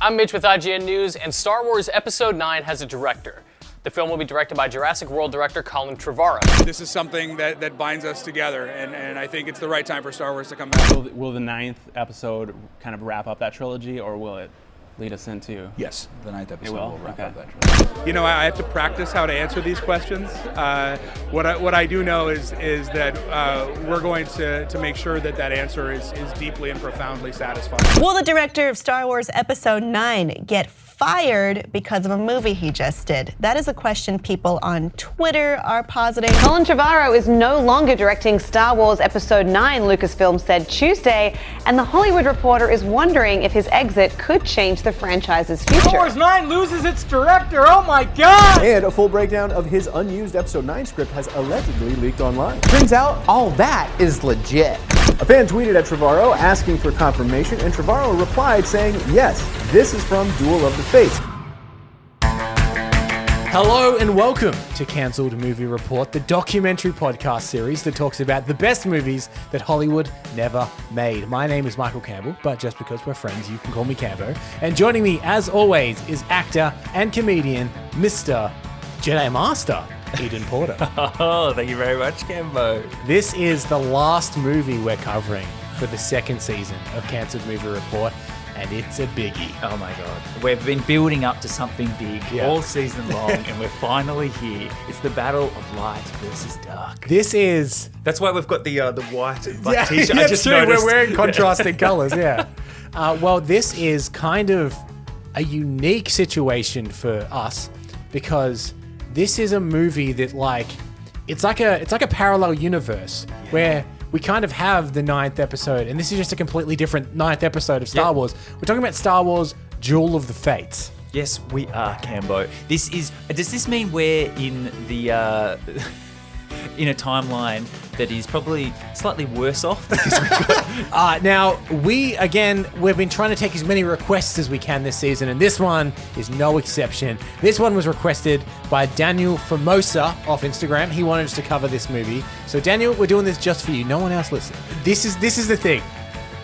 I'm Mitch with IGN News, and Star Wars Episode 9 has a director. The film will be directed by Jurassic World director Colin Treverrow. This is something that binds us together, and I think it's the right time for Star Wars to come back. Will the 9th episode kind of wrap up that trilogy, or will it lead us into? Yes, the 9th episode will wrap up that trilogy. You know, I have to practice how to answer these questions. What I do know is that we're going to make sure that answer is deeply and profoundly satisfying. Will the director of Star Wars Episode 9 get fired because of a movie he just did? That is a question people on Twitter are positing. Colin Treverrow is no longer directing Star Wars Episode 9, Lucasfilm said Tuesday, and The Hollywood Reporter is wondering if his exit could change the franchise's future. Star Wars 9 loses its director, oh my god! And a full breakdown of his unused Episode 9 script has allegedly leaked online. Turns out all that is legit. A fan tweeted at Treverrow asking for confirmation, and Treverrow replied saying, yes, this is from Duel of the Fates. Hello and welcome to Cancelled Movie Report, the documentary podcast series that talks about the best movies that Hollywood never made. My name is Michael Campbell, but just because we're friends, you can call me Cambo. And joining me, as always, is actor and comedian, Mr. Jedi Master, Eden Porter. Oh, thank you very much, Cambo. This is the last movie we're covering for the second season of Cancelled Movie Report, and it's a biggie. Oh my god. We've been building up to something big all season long, and we're finally here. It's the battle of light versus dark. This is... That's why we've got the white and black t-shirt. I just true. noticed. We're wearing contrasting colours, yeah. Well, this is kind of a unique situation for us, because this is a movie that, like, it's like a parallel universe where we kind of have the 9th episode, and this is just a completely different 9th episode of Star Wars. We're talking about Star Wars Duel of the Fates. Yes, we are, Cambo. Does this mean we're in the in a timeline that is probably slightly worse off? Because we've got... Now, we've been trying to take as many requests as we can this season, and this one is no exception. This one was requested by Daniel Formosa off Instagram. He wanted us to cover this movie. So Daniel, we're doing this just for you. No one else listen. This is the thing.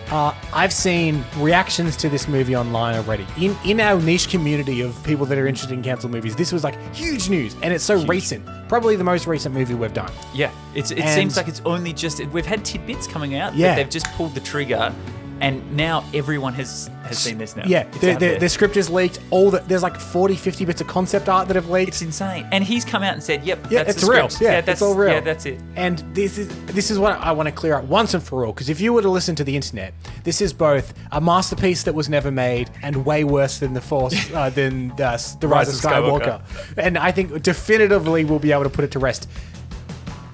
I've seen reactions to this movie online already. In our niche community of people that are interested in cancelled movies, this was like huge news, and it's so recent. Probably the most recent movie we've done. Yeah, it seems like it's only just... We've had tidbits coming out, but they've just pulled the trigger, and now everyone has seen this now. Yeah, the script is leaked. There's like 40, 50 bits of concept art that have leaked. It's insane. And he's come out and said, yep, that's it's the real. script. Yeah, it's all real. Yeah, that's it. And this is what I want to clear up once and for all, because if you were to listen to the internet, this is both a masterpiece that was never made and way worse than The Force, than The Rise of Skywalker. And I think definitively we'll be able to put it to rest.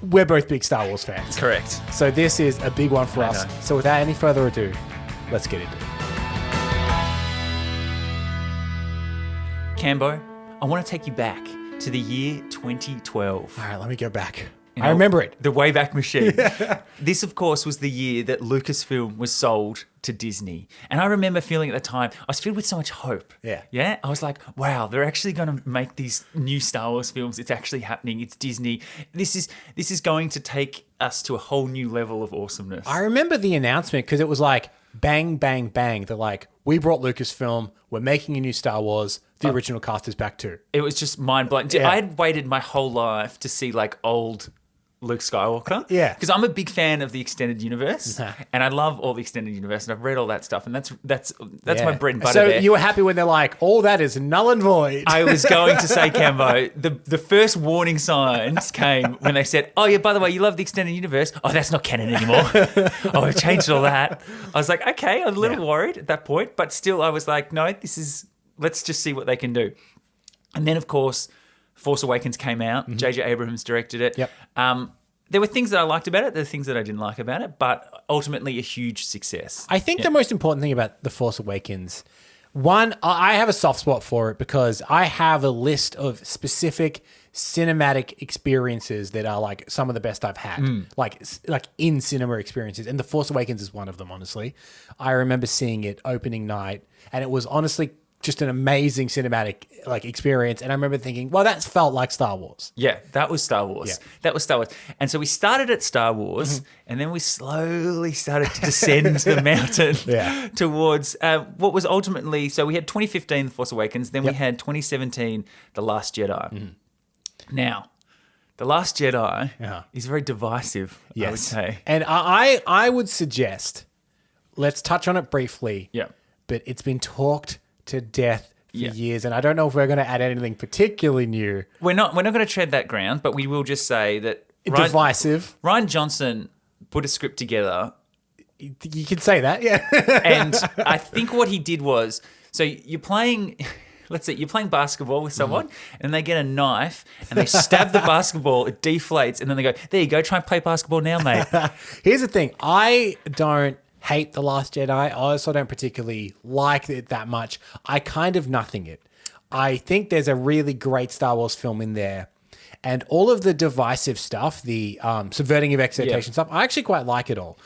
We're both big Star Wars fans. Correct. So this is a big one for us. So without any further ado, let's get into it. Cambo, I want to take you back to the year 2012. All right, let me go back. I remember it. The Wayback Machine. This, of course, was the year that Lucasfilm was sold to Disney. And I remember feeling at the time, I was filled with so much hope. Yeah? I was like, wow, they're actually going to make these new Star Wars films. It's actually happening. It's Disney. This is going to take us to a whole new level of awesomeness. I remember the announcement because it was like, bang, bang, bang. They're like, we brought Lucasfilm. We're making a new Star Wars. The original cast is back too. It was just mind-blowing. Yeah. I had waited my whole life to see like old Luke Skywalker. Yeah. Because I'm a big fan of the extended universe. And I love all the extended universe. And I've read all that stuff. And that's my bread and butter So there. you were happy when they're like, all that is null and void. I was going to say, Cambo, the first warning signs came when they said, oh yeah, by the way, you love the extended universe. Oh, that's not canon anymore. Oh, we've changed all that. I was like, okay, I was a little worried at that point. But still, I was like, no, let's just see what they can do. And then, of course, Force Awakens came out. J.J. Abrams directed it. Yep. There were things that I liked about it. There were things that I didn't like about it. But ultimately, a huge success. I think the most important thing about The Force Awakens, one, I have a soft spot for it because I have a list of specific cinematic experiences that are like some of the best I've had, like in cinema experiences. And The Force Awakens is one of them, honestly. I remember seeing it opening night, and it was honestly just an amazing cinematic like experience. And I remember thinking, well, that's felt like Star Wars. Yeah, that was Star Wars. Yeah. That was Star Wars. And so we started at Star Wars, and then we slowly started to descend the mountain towards what was ultimately. So we had 2015, The Force Awakens. Then we had 2017, The Last Jedi. Now, The Last Jedi is very divisive, I would say. And I would suggest, let's touch on it briefly. Yeah. But it's been talked to death for years, and I don't know if we're going to add anything particularly new. We're not going to tread that ground, but we will just say that Divisive. Ryan Johnson put a script together. You can say that, yeah. And I think what he did was, so you're playing, let's say you're playing basketball with someone, and they get a knife and they stab the basketball, it deflates, and then they go, there you go, try and play basketball now, mate. Here's the thing. I don't hate The Last Jedi. I also don't particularly like it that much. I kind of nothing it. I think there's a really great Star Wars film in there. And all of the divisive stuff, the subverting of expectation stuff, I actually quite like it all.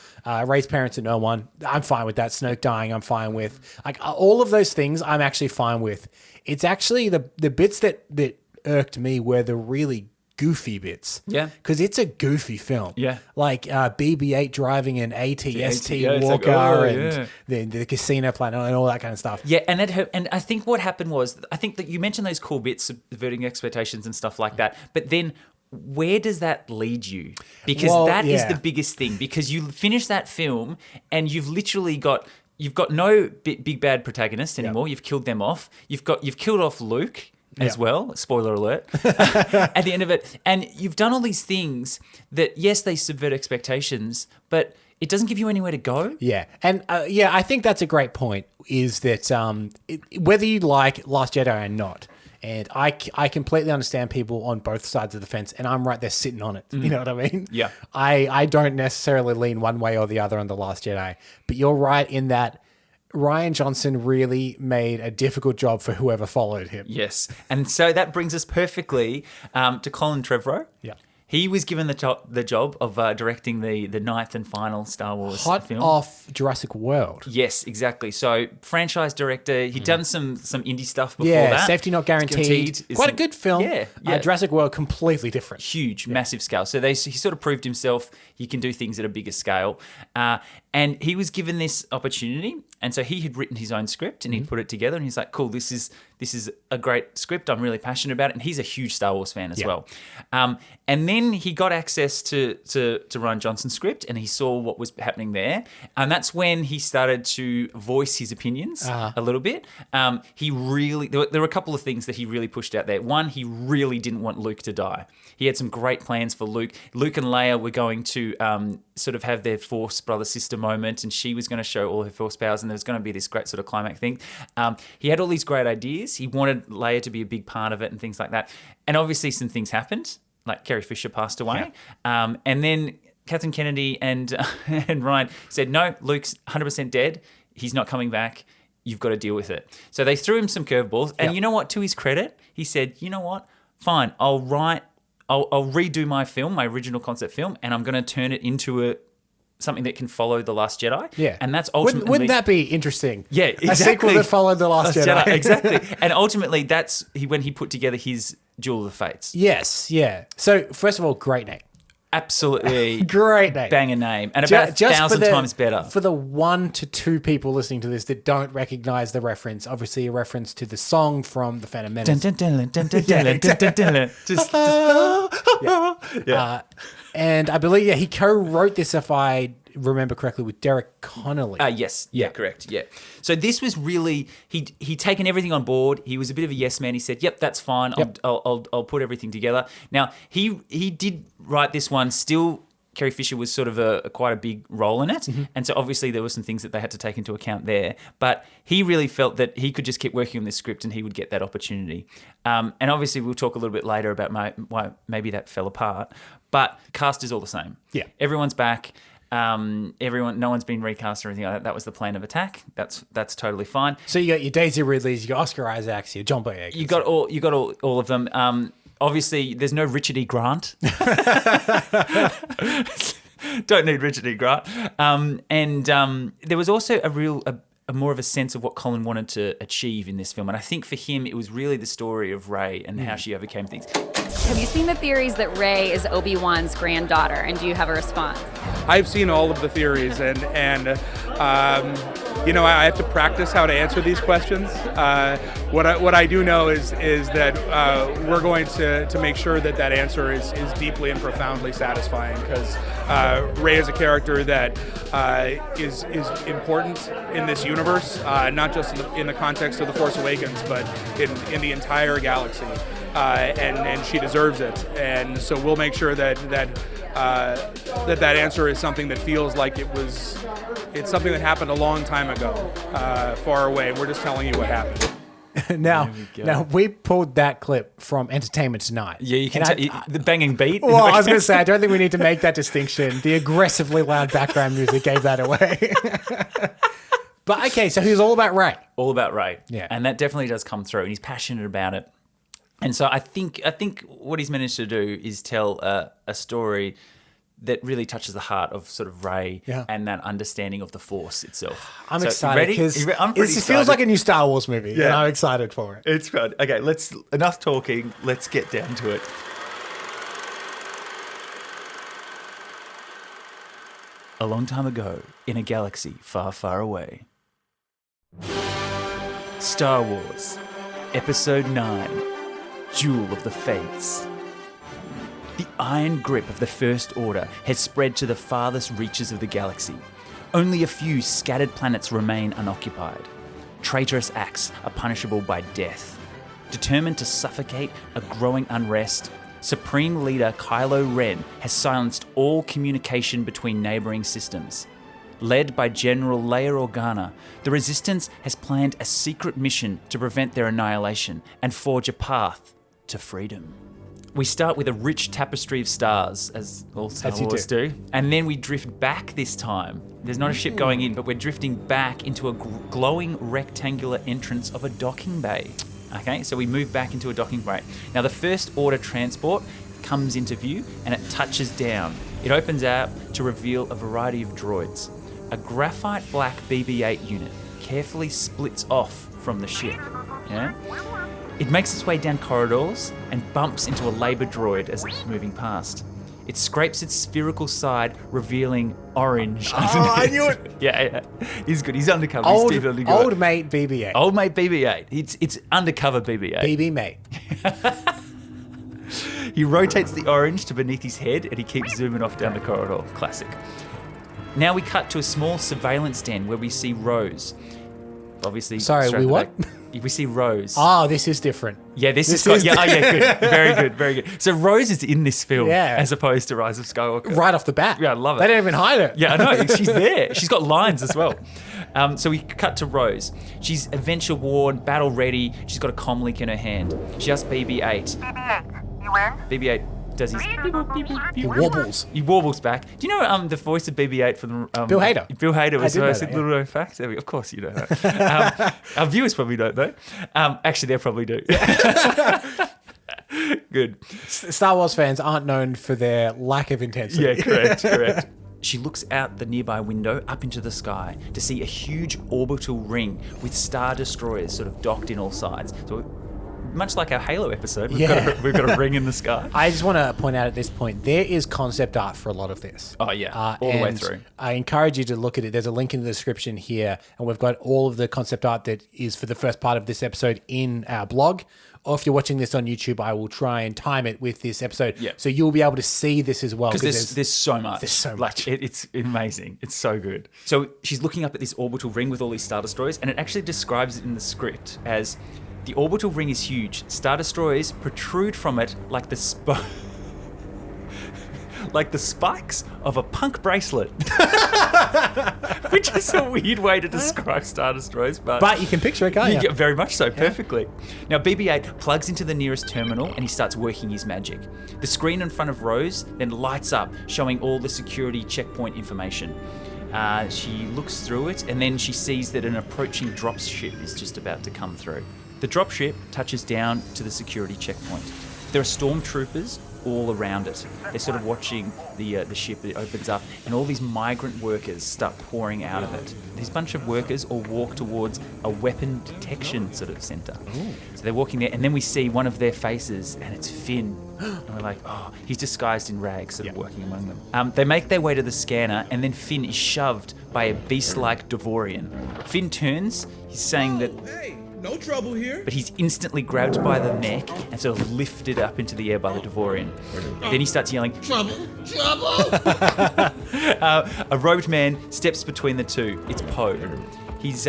Raise parents at no one, I'm fine with that. Snoke dying, I'm fine with. Like all of those things, I'm actually fine with. It's actually the bits that irked me were the really goofy bits. Yeah. Because it's a goofy film. Yeah. Like BB-8 driving an AT-ST yeah, Walker like, oh, and the casino planet and all that kind of stuff. Yeah, and I think what happened was, I think that you mentioned those cool bits, subverting expectations and stuff like that, but then where does that lead you? Because that is the biggest thing, because you finish that film and you've literally got... You've got no big bad protagonist anymore. You've killed them off. You've killed off Luke as well. Spoiler alert. At the end of it. And you've done all these things that, yes, they subvert expectations, but it doesn't give you anywhere to go. Yeah. And I think that's a great point, is that whether you like Last Jedi or not, and I completely understand people on both sides of the fence, and I'm right there sitting on it. You know what I mean? Yeah. I don't necessarily lean one way or the other on The Last Jedi, but you're right in that Rian Johnson really made a difficult job for whoever followed him. Yes. And so that brings us perfectly to Colin Treverrow. Yeah. He was given the job of directing the ninth and final Star Wars film. Off Jurassic World. Yes, exactly. So franchise director. He'd done some indie stuff before that. that. Safety Not Guaranteed. Quite a good film. Yeah. Jurassic World, completely different. Huge, massive scale. So he sort of proved himself. He can do things at a bigger scale. And he was given this opportunity. And so he had written his own script and he'd put it together. And he's like, cool, this is a great script. I'm really passionate about it. And he's a huge Star Wars fan as well. And then he got access to Rian Johnson's script and he saw what was happening there. And that's when he started to voice his opinions a little bit. He really, there were a couple of things that he really pushed out there. One, he really didn't want Luke to die. He had some great plans for Luke. Luke and Leia were going to sort of have their Force brother-sister moment, and she was going to show all her Force powers, and there was going to be this great sort of climax thing. He had all these great ideas. He wanted Leia to be a big part of it and things like that. And obviously some things happened, like Carrie Fisher passed away. Yeah. And then Kathleen Kennedy and Ryan said, no, Luke's 100% dead. He's not coming back. You've got to deal with it. So they threw him some curveballs. And you know what? To his credit, he said, you know what? Fine, I'll redo my film, my original concept film, and I'm going to turn it into something that can follow The Last Jedi. Yeah. And that's ultimately... Wouldn't that be interesting? Yeah, exactly. A sequel that followed The Last Jedi. Exactly. And ultimately, that's when he put together his Duel of the Fates. Yes, yeah. So, first of all, great name. Absolutely. Great name. Banger name. And about 1,000 times better. For the 1 to 2 people listening to this that don't recognize the reference, obviously a reference to the song from The Phantom Menace. And I believe, he co-wrote this, if I remember correctly, with Derek Connolly. Yes. Yeah, correct. Yeah. So this was really, he'd taken everything on board. He was a bit of a yes man. He said, yep, that's fine. Yep. I'll put everything together. Now, he did write this one. Still, Carrie Fisher was sort of quite a big role in it. Mm-hmm. And so obviously there were some things that they had to take into account there. But he really felt that he could just keep working on this script and he would get that opportunity. And obviously we'll talk a little bit later about why maybe that fell apart. But cast is all the same. Yeah. Everyone's back. No one's been recast or anything like that. That was the plan of attack. That's totally fine. So you got your Daisy Ridleys, you got Oscar Isaacs, your John Boyega. You got all of them. Obviously, there's no Richard E. Grant. Don't need Richard E. Grant. And there was also more of a sense of what Colin wanted to achieve in this film. And I think for him, it was really the story of Rey and how she overcame things. Have you seen the theories that Rey is Obi-Wan's granddaughter, and do you have a response? I've seen all of the theories, and you know, I have to practice how to answer these questions. What I do know is that we're going to make sure that that answer is deeply and profoundly satisfying, because Rey is a character that is important in this universe, not just in the context of The Force Awakens, but in the entire galaxy. And she deserves it, and so we'll make sure that answer is something that feels like it's something that happened a long time ago, far away. We're just telling you what happened. Now we pulled that clip from Entertainment Tonight. Yeah, you can the banging beat. Well, I was going to say, I don't think we need to make that distinction. The aggressively loud background music gave that away. But okay, so he was all about Rey. All about Rey. Yeah. And that definitely does come through, and he's passionate about it. And so I think what he's managed to do is tell a story that really touches the heart of sort of Rey and that understanding of the Force itself. I'm excited because it feels like a new Star Wars movie, and I'm excited for it. It's good. Okay, enough talking. Let's get down to it. A long time ago, in a galaxy far, far away. Star Wars, Episode 9. Duel of the Fates. The iron grip of the First Order has spread to the farthest reaches of the galaxy. Only a few scattered planets remain unoccupied. Traitorous acts are punishable by death. Determined to suffocate a growing unrest, Supreme Leader Kylo Ren has silenced all communication between neighbouring systems. Led by General Leia Organa, the Resistance has planned a secret mission to prevent their annihilation and forge a path to freedom. We start with a rich tapestry of stars, as all Star Wars do, and then we drift back this time. There's not a ship going in, but we're drifting back into a glowing rectangular entrance of a docking bay. Okay, so we move back into a docking bay. Now the First Order transport comes into view and it touches down. It opens out to reveal a variety of droids. A graphite black BB-8 unit carefully splits off from the ship. Yeah? It makes its way down corridors and bumps into a Labour droid as it's moving past. It scrapes its spherical side, revealing orange. Oh, I knew it! Yeah. He's good. He's undercover. Old mate BB-8. Old mate BB-8. It's undercover BB-8. BB mate. He rotates the orange to beneath his head and he keeps zooming off down the corridor. Classic. Now we cut to a small surveillance den where we see Rose. Obviously. Sorry, we what? We see Rose. Oh, this is different. Yeah, this is good. Very good, very good. So Rose is in this film as opposed to Rise of Skywalker. Right off the bat. Yeah, I love it. They didn't even hide it. Yeah, I know. She's there. She's got lines as well. So we cut to Rose. She's adventure worn, battle ready. She's got a comlink in her hand. She asks BB-8. BB-8, you in? BB-8 does his... He wobbles. He warbles back. Do you know the voice of BB-8 from the... Bill Hader. Bill Hader was a little known fact. Of course you know that. Our viewers probably don't though. Actually, they probably do. Good. Star Wars fans aren't known for their lack of intensity. Yeah, correct. She looks out the nearby window up into the sky to see a huge orbital ring with star destroyers sort of docked in all sides. So much like our Halo episode, we've got a ring in the sky. I just want to point out at this point, there is concept art for a lot of this. Oh yeah, all the way through. I encourage you to look at it. There's a link in the description here, and we've got all of the concept art that is for the first part of this episode in our blog. Or if you're watching this on YouTube, I will try and time it with this episode. Yeah. So you'll be able to see this as well. Because there's so much. There's so much. It's amazing. It's so good. So she's looking up at this orbital ring with all these Star Destroyers, and it actually describes it in the script as... The orbital ring is huge. Star Destroyers protrude from it like the spikes of a punk bracelet. Which is a weird way to describe Star Destroyers. But you can picture it, can't you? Very much so, perfectly. Now, BB-8 plugs into the nearest terminal and he starts working his magic. The screen in front of Rose then lights up, showing all the security checkpoint information. She looks through it and then she sees that an approaching dropship is just about to come through. The dropship touches down to the security checkpoint. There are stormtroopers all around it. They're sort of watching the ship. It opens up, and all these migrant workers start pouring out of it. These bunch of workers all walk towards a weapon detection sort of center. So they're walking there, and then we see one of their faces, and it's Finn. And we're like, oh, he's disguised in rags, sort of working among them. They make their way to the scanner, and then Finn is shoved by a beast-like Devorian. Finn turns. He's saying that. Hey, no trouble here. But he's instantly grabbed by the neck and sort of lifted up into the air by the Devorian. Then he starts yelling, "Trouble! Trouble!" A robed man steps between the two. It's Poe. He's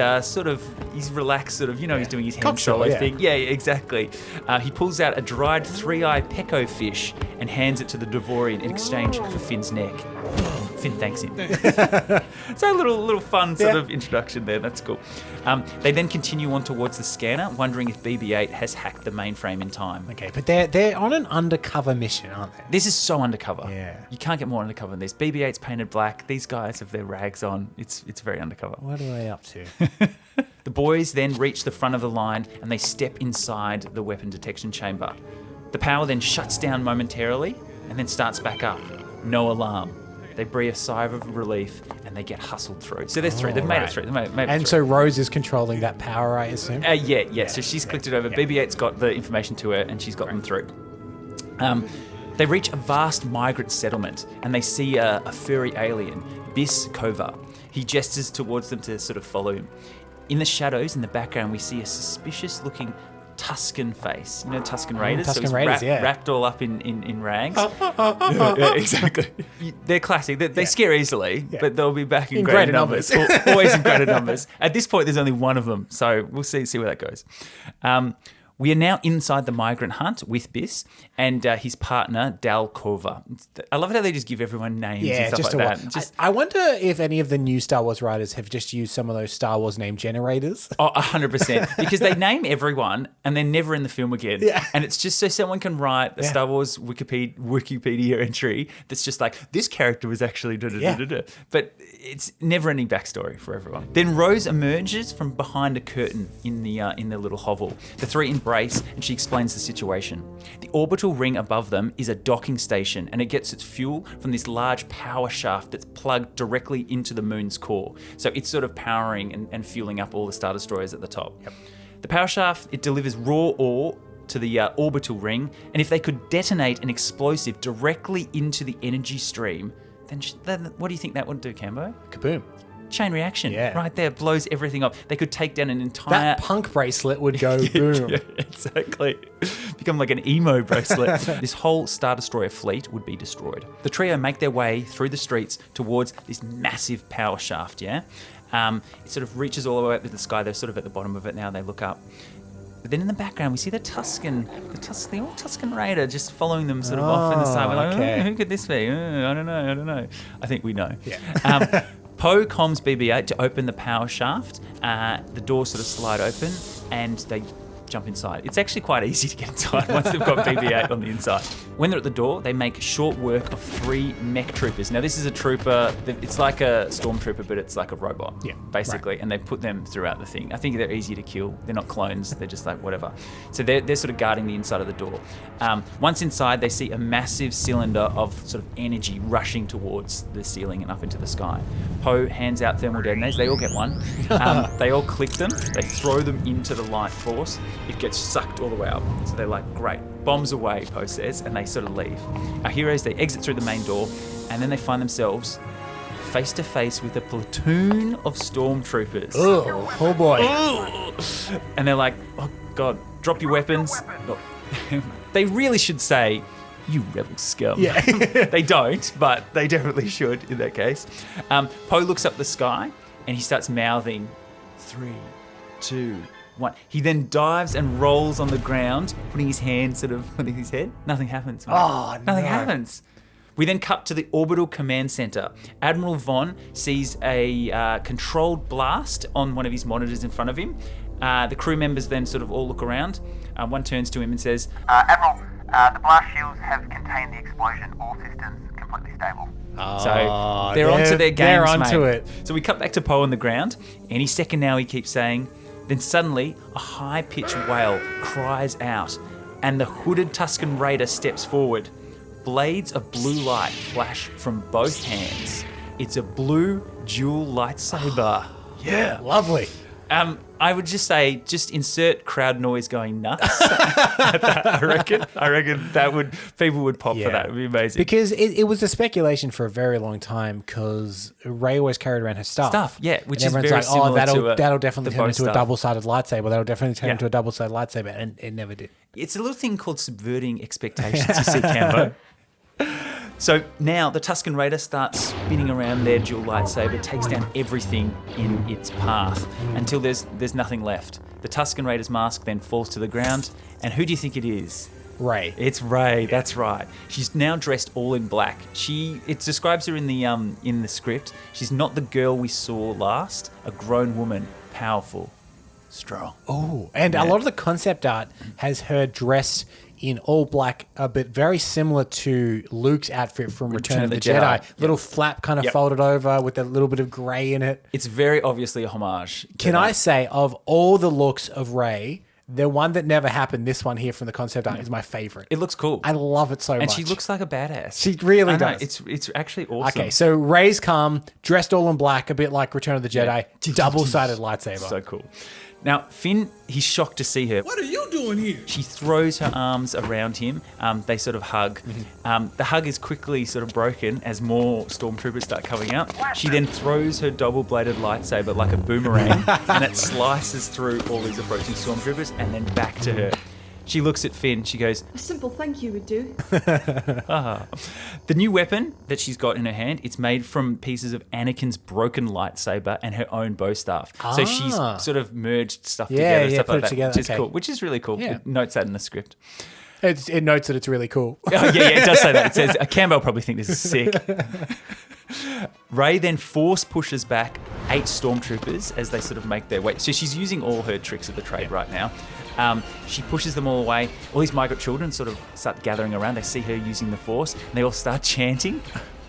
he's relaxed, he's doing his hand solo thing. Yeah, exactly. He pulls out a dried three-eye pecco fish and hands it to the Devorian in exchange for Finn's neck. Finn thanks him. So a little fun sort of introduction there. That's cool. They then continue on towards the scanner, wondering if BB-8 has hacked the mainframe in time. Okay, but they're on an undercover mission, aren't they? This is so undercover. Yeah. You can't get more undercover than this. BB-8's painted black. These guys have their rags on. It's very undercover. What are they up to? The boys then reach the front of the line and they step inside the weapon detection chamber. The power then shuts down momentarily and then starts back up. No alarm. They breathe a sigh of relief and they get hustled through. So there's three. They've made it through. So Rose is controlling that power, I assume? Yeah. So she's clicked it over. BB-8's got the information to her and she's got them through. They reach a vast migrant settlement and they see a furry alien, Bis Kova. He gestures towards them to sort of follow him. In the shadows, in the background, we see a suspicious-looking Tusken face. You know Tusken Raiders? Tusken Raiders, wrapped all up in rags. Yeah, exactly. They're classic. They scare easily, but they'll be back in greater numbers. Always in greater numbers. At this point, there's only one of them, so we'll see where that goes. We are now inside the migrant hunt with Bis and his partner, Dal Kova. I love it how they just give everyone names and stuff like that. I wonder if any of the new Star Wars writers have just used some of those Star Wars name generators. Oh, 100%. Because they name everyone and they're never in the film again. Yeah. And it's just so someone can write a Star Wars Wikipedia entry that's just like, this character was actually da-da-da-da-da. But it's never any backstory for everyone. Then Rose emerges from behind a curtain in the little hovel. The three embrace and she explains the situation. The orbital ring above them is a docking station and it gets its fuel from this large power shaft that's plugged directly into the moon's core. So it's sort of powering and fueling up all the Star Destroyers at the top. Yep. The power shaft, it delivers raw ore to the orbital ring, and if they could detonate an explosive directly into the energy stream, then what do you think that would do, Cambo? Kaboom. Chain reaction, right there, blows everything up. They could take down an entire... That punk bracelet would go boom. Yeah, exactly. Become like an emo bracelet. This whole Star Destroyer fleet would be destroyed. The trio make their way through the streets towards this massive power shaft, It sort of reaches all the way up to the sky. They're sort of at the bottom of it now. They look up. But then in the background, we see the old Tusken Raider just following them sort of off in the side. We're like, who could this be? I don't know. I think we know. Yeah. Poe comms BB-8 to open the power shaft. The doors sort of slide open and they jump inside. It's actually quite easy to get inside once they've got BB-8 on the inside. When they're at the door, they make short work of 3 mech troopers. Now, this is a trooper. It's like a stormtrooper, but it's like a robot, basically. Right. And they put them throughout the thing. I think they're easy to kill. They're not clones. They're just like whatever. So they're sort of guarding the inside of the door. Once inside, they see a massive cylinder of sort of energy rushing towards the ceiling and up into the sky. Poe hands out thermal detonators. They all get one. They all click them. They throw them into the light force. It gets sucked all the way up. So they're like, great. Bombs away, Poe says, and they sort of leave. Our heroes, they exit through the main door, and then they find themselves face to face with a platoon of stormtroopers. Oh boy. And they're like, oh God, drop your weapons. They really should say, you rebel scum. Yeah. They don't, but they definitely should in that case. Poe looks up the sky, and he starts mouthing, 3, 2, 1. He then dives and rolls on the ground, putting his hand sort of under his head. Nothing happens. Mate. Nothing happens. We then cut to the orbital command center. Admiral Vaughn sees a controlled blast on one of his monitors in front of him. The crew members then sort of all look around. One turns to him and says, Admiral, the blast shields have contained the explosion. All systems completely stable. So they're onto their games, they're onto mate. it. So we cut back to Poe on the ground. Any second now, he keeps saying. Then suddenly, a high-pitched wail cries out, and the hooded Tusken Raider steps forward. blades of blue light flash from both hands. It's a blue dual lightsaber. Yeah, lovely. I would just say, just insert crowd noise going nuts. I reckon people would pop for that. It would be amazing. Because it was a speculation for a very long time because Rey always carried around her staff. Which and is very similar to that'll definitely turn into staff. a double-sided lightsaber. That'll definitely turn into a double-sided lightsaber, and it never did. It's a little thing called subverting expectations, you see, Campbell. So now the Tusken Raider starts spinning around their dual lightsaber, takes down everything in its path until there's nothing left. The Tusken Raider's mask then falls to the ground, and who do you think it is? Rey. It's Rey. That's right. She's now dressed all in black. It describes her in the script. She's not the girl we saw last. A grown woman, powerful, strong. Oh, and a lot of the concept art has her dressed in all black, but very similar to Luke's outfit from Return of the Jedi. Little flap kind of folded over with a little bit of grey in it. It's very obviously a homage. Can I say, of all the looks of Rey, the one that never happened, this one here from the concept art, is my favourite. It looks cool. I love it so much. And she looks like a badass. She really does. It's actually awesome. Okay, so Rey's come, dressed all in black, a bit like Return of the Jedi, double-sided lightsaber. So cool. Now, Finn, he's shocked to see her. What are you doing here? She throws her arms around him. They sort of hug. The hug is quickly sort of broken as more stormtroopers start coming out. She then throws her double-bladed lightsaber like a boomerang, and it slices through all these approaching stormtroopers and then back to her. She looks at Finn. She goes, "A simple thank you would do." The new weapon that she's got in her hand, it's made from pieces of Anakin's broken lightsaber and her own bow staff. So she's sort of merged stuff together, stuff like that, which is cool. Which is really cool. It notes that in the script. It notes that it's really cool. It does say that. It says, Campbell probably think this is sick. Rey then force pushes back 8 stormtroopers as they sort of make their way. So she's using all her tricks of the trade right now. She pushes them all away. All these migrant children sort of start gathering around. They see her using the Force, and they all start chanting,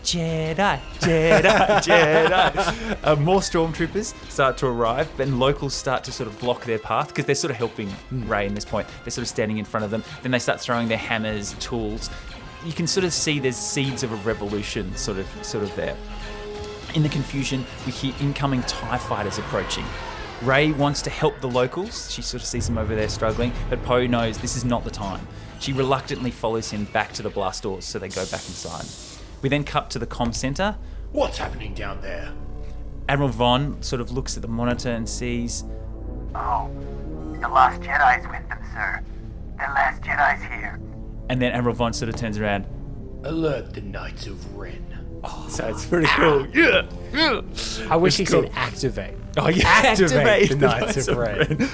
"Jedi, Jedi, Jedi." More stormtroopers start to arrive, then locals start to sort of block their path because they're sort of helping Rey in this point. They're sort of standing in front of them. Then they start throwing their hammers, tools. You can sort of see there's seeds of a revolution sort of there. In the confusion, we hear incoming TIE fighters approaching. Rey wants to help the locals. She sort of sees them over there struggling, but Poe knows this is not the time. She reluctantly follows him back to the blast doors so they go back inside. We then cut to the comm center. What's happening down there? Admiral Vaughn sort of looks at the monitor and sees... "Oh, the last Jedi's with them, sir. The last Jedi's here." And then Admiral Vaughn sort of turns around. "Alert the Knights of Ren." So it's pretty cool. Yeah. I wish he said activate. Oh, yeah. Activate the Knights of Ren.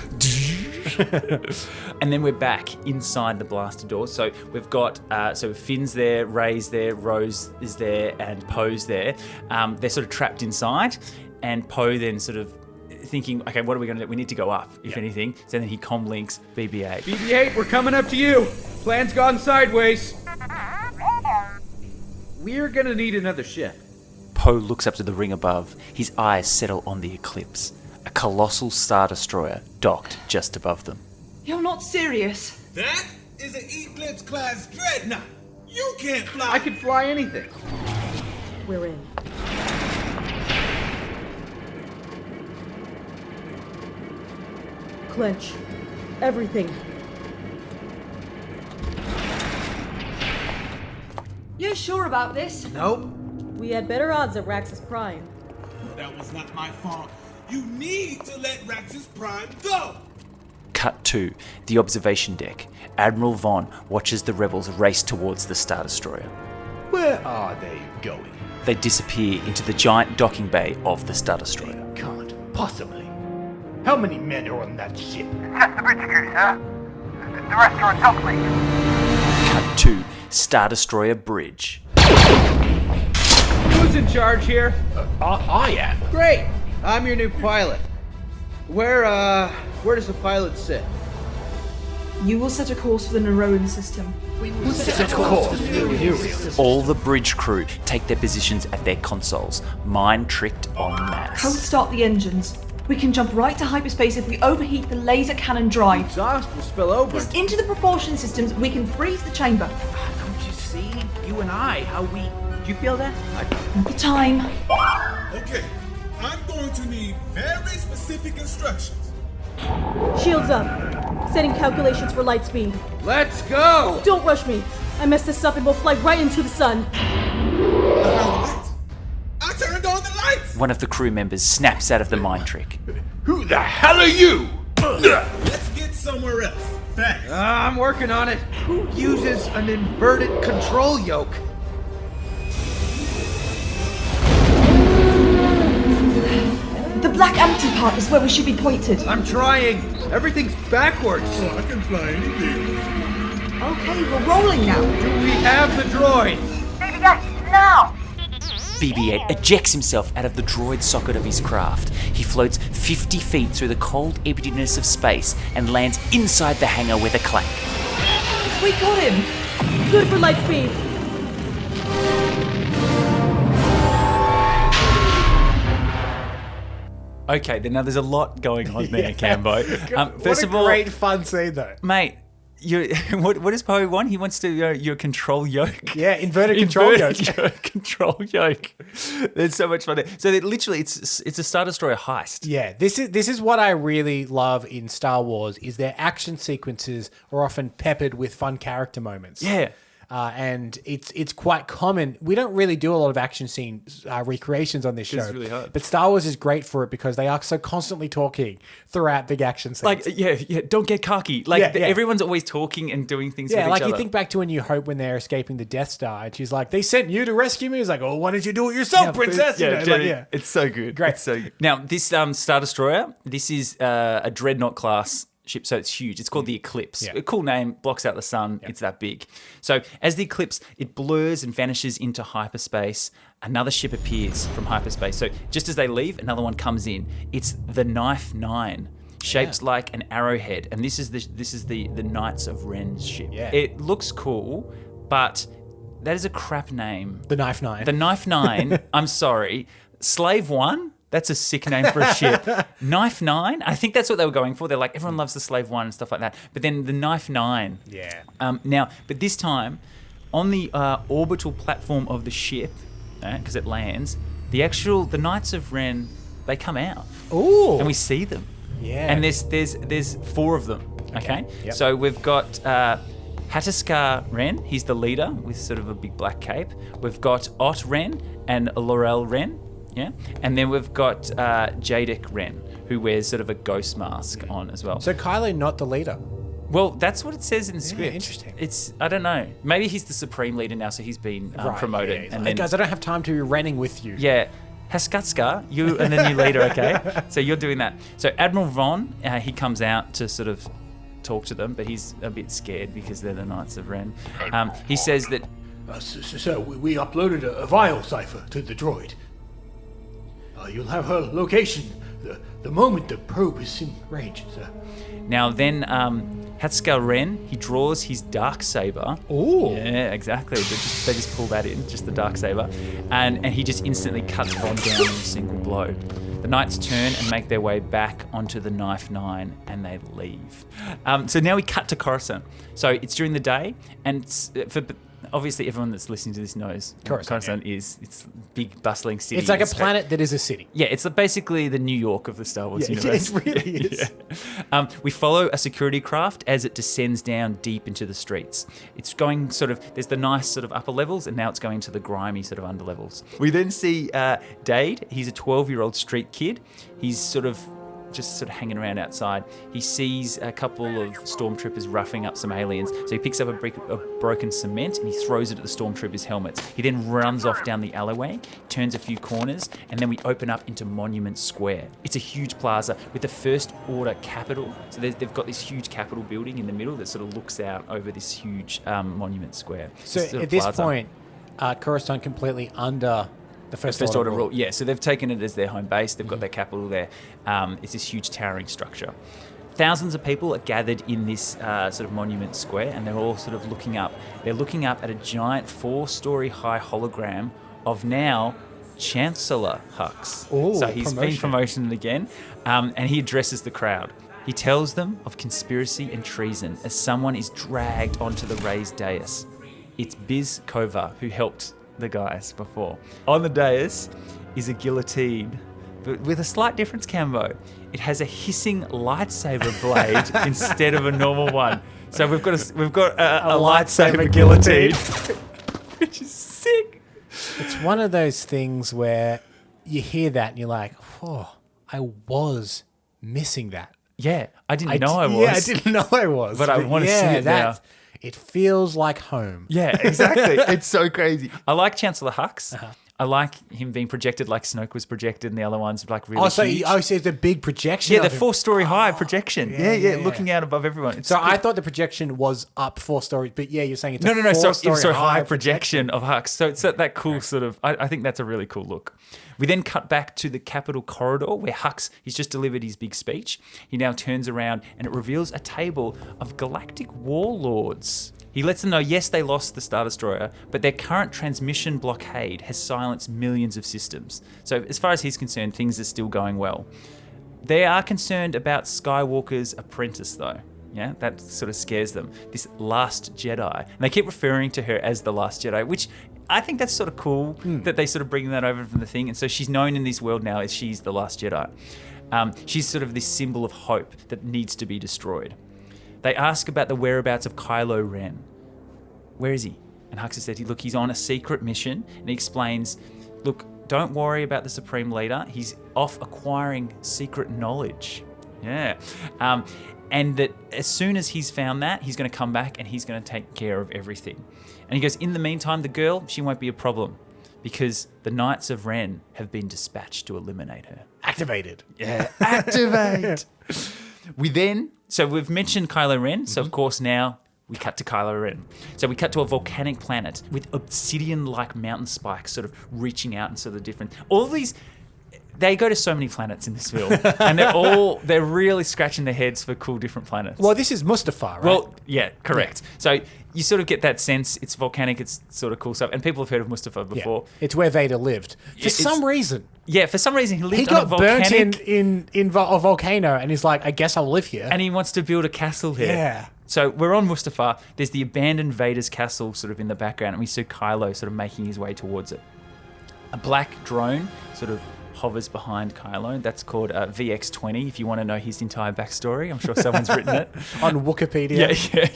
And then we're back inside the blaster door. So we've got, so Finn's there, Rey's there, Rose is there, and Poe's there. They're sort of trapped inside, and Poe then sort of thinking, okay, what are we going to do? We need to go up, if anything. So then he comm links BB-8. BB-8, we're coming up to you. Plan's gone sideways. We're going to need another ship. Poe looks up to the ring above. His eyes settle on the eclipse. A colossal Star Destroyer docked just above them. You're not serious. That is an Eclipse-class dreadnought. You can't fly. I could fly anything. We're in. Clench. Everything. You're sure about this? Nope. We had better odds at Raxus Prime. That was not my fault. You need to let Raxus Prime go. Cut to the observation deck. Admiral Vaughn watches the rebels race towards the Star Destroyer. Where are they going? They disappear into the giant docking bay of the Star Destroyer. Can't possibly. How many men are on that ship? Just the bridge crew, sir. The rest are on dock link. Cut to Star Destroyer Bridge. Who's in charge here? I am. Great. I'm your new pilot. Where does the pilot sit? You will set a course for the Neroan system. We will set a course for the Neroan system. All the bridge crew take their positions at their consoles, mind-tricked en masse. Cold start the engines. We can jump right to hyperspace if we overheat the laser cannon drive. Exhaust will spill over. Yes, into the propulsion systems, we can freeze the chamber. Don't you see? you and I, how we... Do you feel that? The time. Okay, I'm going to need very specific instructions. Shields up. Setting calculations for light speed. Let's go! Don't rush me. I messed this up and we'll fly right into the sun. I turned on the lights! One of the crew members snaps out of the mind trick. Who the hell are you? Let's get somewhere else. Fast. I'm working on it. Who uses an inverted control yoke? The black empty part is where we should be pointed. I'm trying. Everything's backwards. Oh, I can fly anything. Okay, we're rolling now. Do we have the droid? BB-8, now! BB-8 ejects himself out of the droid socket of his craft. He floats 50 feet through the cold emptiness of space and lands inside the hangar with a clank. We got him. Good for light speed. Okay, now there's a lot going on there, Cambo. First of all, great fun scene though, mate. What does Poe want? He wants to your control yoke. Yeah, inverted control yoke. Control yoke. There's so much fun there. So literally, it's a Star Destroyer heist. Yeah, this is what I really love in Star Wars is their action sequences are often peppered with fun character moments. Yeah. And it's quite common. We don't really do a lot of action scene recreations on this show. It's really hard. But Star Wars is great for it because they are so constantly talking throughout big action scenes. Like, yeah, don't get cocky. Like, everyone's always talking and doing things with each other. Yeah, like you think back to A New Hope when they're escaping the Death Star and she's like, they sent you to rescue me? It's like, oh, why don't you do it yourself, princess? It's so good. Great. It's so good. Now, this Star Destroyer, this is a Dreadnought class ship, so it's huge. It's called the Eclipse. Yeah. A cool name, blocks out the sun. Yeah. It's that big. So as the Eclipse, it blurs and vanishes into hyperspace. Another ship appears from hyperspace. So just as they leave, another one comes in. It's the Knife 9, shaped like an arrowhead, and this is the Knights of Ren's ship. Yeah. It looks cool, but that is a crap name. The Knife 9. The Knife 9. I'm sorry. Slave 1. That's a sick name for a ship. Knife 9, I think that's what they were going for. They're like, everyone loves the Slave 1 and stuff like that. But then the Knife 9. Yeah. But this time, on the orbital platform of the ship, because it lands, the Knights of Ren, they come out. Ooh. And we see them. Yeah. And there's 4 of them, okay? Yep. So we've got Hataskar Ren, he's the leader with sort of a big black cape. We've got Ott Ren and Laurel Ren. Yeah, and then we've got Jadic Ren, who wears sort of a ghost mask on as well. So Kylo not the leader? Well, that's what it says in the script. Interesting. I don't know. Maybe he's the supreme leader now, so he's been promoted. Yeah, and then, guys, I don't have time to be renning with you. Yeah, Haskatska, you and the new leader, okay? So you're doing that. So Admiral Vaughn, he comes out to sort of talk to them, but he's a bit scared because they're the Knights of Ren. He says that... So we uploaded a vial cipher to the droid. You'll have her location the moment the probe is in range, sir. Now then, Hatskar Ren, he draws his Darksaber. Ooh. Yeah, exactly. They just pull that in, just the Darksaber. And he just instantly cuts Vaughn down in a single blow. The Knights turn and make their way back onto the Knife 9 and they leave. So now we cut to Coruscant. So it's during the day and obviously everyone that's listening to this knows Coruscant is. It's a big bustling city. It's like a planet that is a city. Yeah, it's basically the New York of the Star Wars universe. It really is. Yeah. We follow a security craft as it descends down deep into the streets. It's going there's the nice sort of upper levels and now it's going to the grimy sort of under levels. We then see Dade. He's a 12-year-old street kid. He's just hanging around outside. He sees a couple of stormtroopers roughing up some aliens. So he picks up a brick of broken cement and he throws it at the stormtroopers' helmets. He then runs off down the alleyway, turns a few corners, and then we open up into Monument Square. It's a huge plaza with the First Order Capitol. So they've got this huge Capitol building in the middle that sort of looks out over this huge Monument Square. So at this point, Coruscant completely under the First Order rule. Yeah, so they've taken it as their home base. They've got their capital there. It's this huge towering structure. Thousands of people are gathered in this sort of Monument Square, and they're all sort of looking up. They're looking up at a giant 4-story high hologram of now Chancellor Hux. Ooh, so he's been promoted again, and he addresses the crowd. He tells them of conspiracy and treason as someone is dragged onto the raised dais. It's Biz Kova, who helped the guys before. On the dais is a guillotine, but with a slight difference, Cambo. It has a hissing lightsaber blade instead of a normal one. So we've got a lightsaber guillotine, which is sick. It's one of those things where you hear that and you're like, oh, I was missing that. Yeah, I didn't know I was. Yeah, I didn't know I was. But I want to see it now. It feels like home. Yeah, exactly. It's so crazy. I like Chancellor Hux. I like him being projected like Snoke was projected, and the other ones like really huge. So it's a big projection. Yeah, the 4-story high projection. Yeah, looking out above everyone. So I thought the projection was up 4 stories, but yeah, you're saying it's no. So high projection of Hux. So it's that cool sort of. I think that's a really cool look. We then cut back to the Capitol corridor where Hux, he's just delivered his big speech. He now turns around and it reveals a table of galactic warlords. He lets them know, yes, they lost the Star Destroyer, but their current transmission blockade has silenced millions of systems. So as far as he's concerned, things are still going well. They are concerned about Skywalker's apprentice, though. Yeah, that sort of scares them. This last Jedi. And they keep referring to her as the last Jedi, which I think that's sort of cool that they sort of bring that over from the thing. And so she's known in this world now as she's the last Jedi. She's sort of this symbol of hope that needs to be destroyed. They ask about the whereabouts of Kylo Ren. Where is he? And Hux has said, look, he's on a secret mission. And he explains, look, don't worry about the Supreme Leader. He's off acquiring secret knowledge. Yeah. And that as soon as he's found that, he's going to come back and he's going to take care of everything. And he goes, in the meantime, the girl, she won't be a problem because the Knights of Ren have been dispatched to eliminate her. Activated. Yeah, activate. So we've mentioned Kylo Ren. So of course now we cut to Kylo Ren. So we cut to a volcanic planet with obsidian-like mountain spikes sort of reaching out and sort of different. All of these, they go to so many planets in this film. And they're really scratching their heads for cool different planets. Well, this is Mustafar, right? Well, yeah, correct. Yeah. So you sort of get that sense. It's volcanic, it's sort of cool stuff. And people have heard of Mustafar before. Yeah. It's where Vader lived. For some reason. Yeah, for some reason he lived on a volcanic... He got burnt in a volcano and he's like, I guess I'll live here. And he wants to build a castle here. Yeah. So we're on Mustafar. There's the abandoned Vader's castle sort of in the background, and we see Kylo sort of making his way towards it. A black drone sort of hovers behind Kylo. That's called VX-20, if you want to know his entire backstory. I'm sure someone's written it. On Wikipedia. Yeah.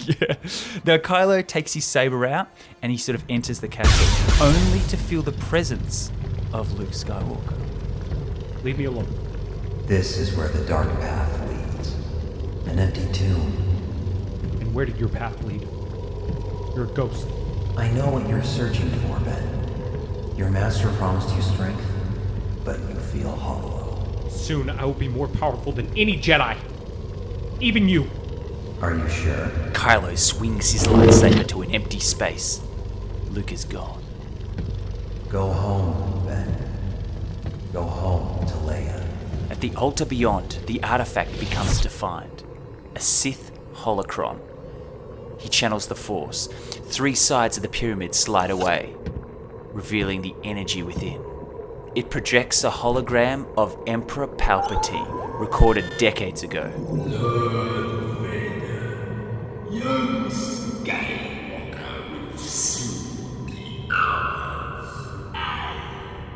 Now, Kylo takes his saber out, and he sort of enters the castle, only to feel the presence of Luke Skywalker. Leave me alone. This is where the dark path leads. An empty tomb. And where did your path lead? You're a ghost. I know what you're searching for, Ben. Your master promised you strength, but you feel hollow. Soon I will be more powerful than any Jedi. Even you. Are you sure? Kylo swings his lightsaber to an empty space. Luke is gone. Go home, Ben. Go home to Leia. At the altar beyond, the artifact becomes defined. A Sith holocron. He channels the Force. 3 sides of the pyramid slide away, revealing the energy within. It projects a hologram of Emperor Palpatine, recorded decades ago. Lord Vader, young Skywalker will soon be ours. I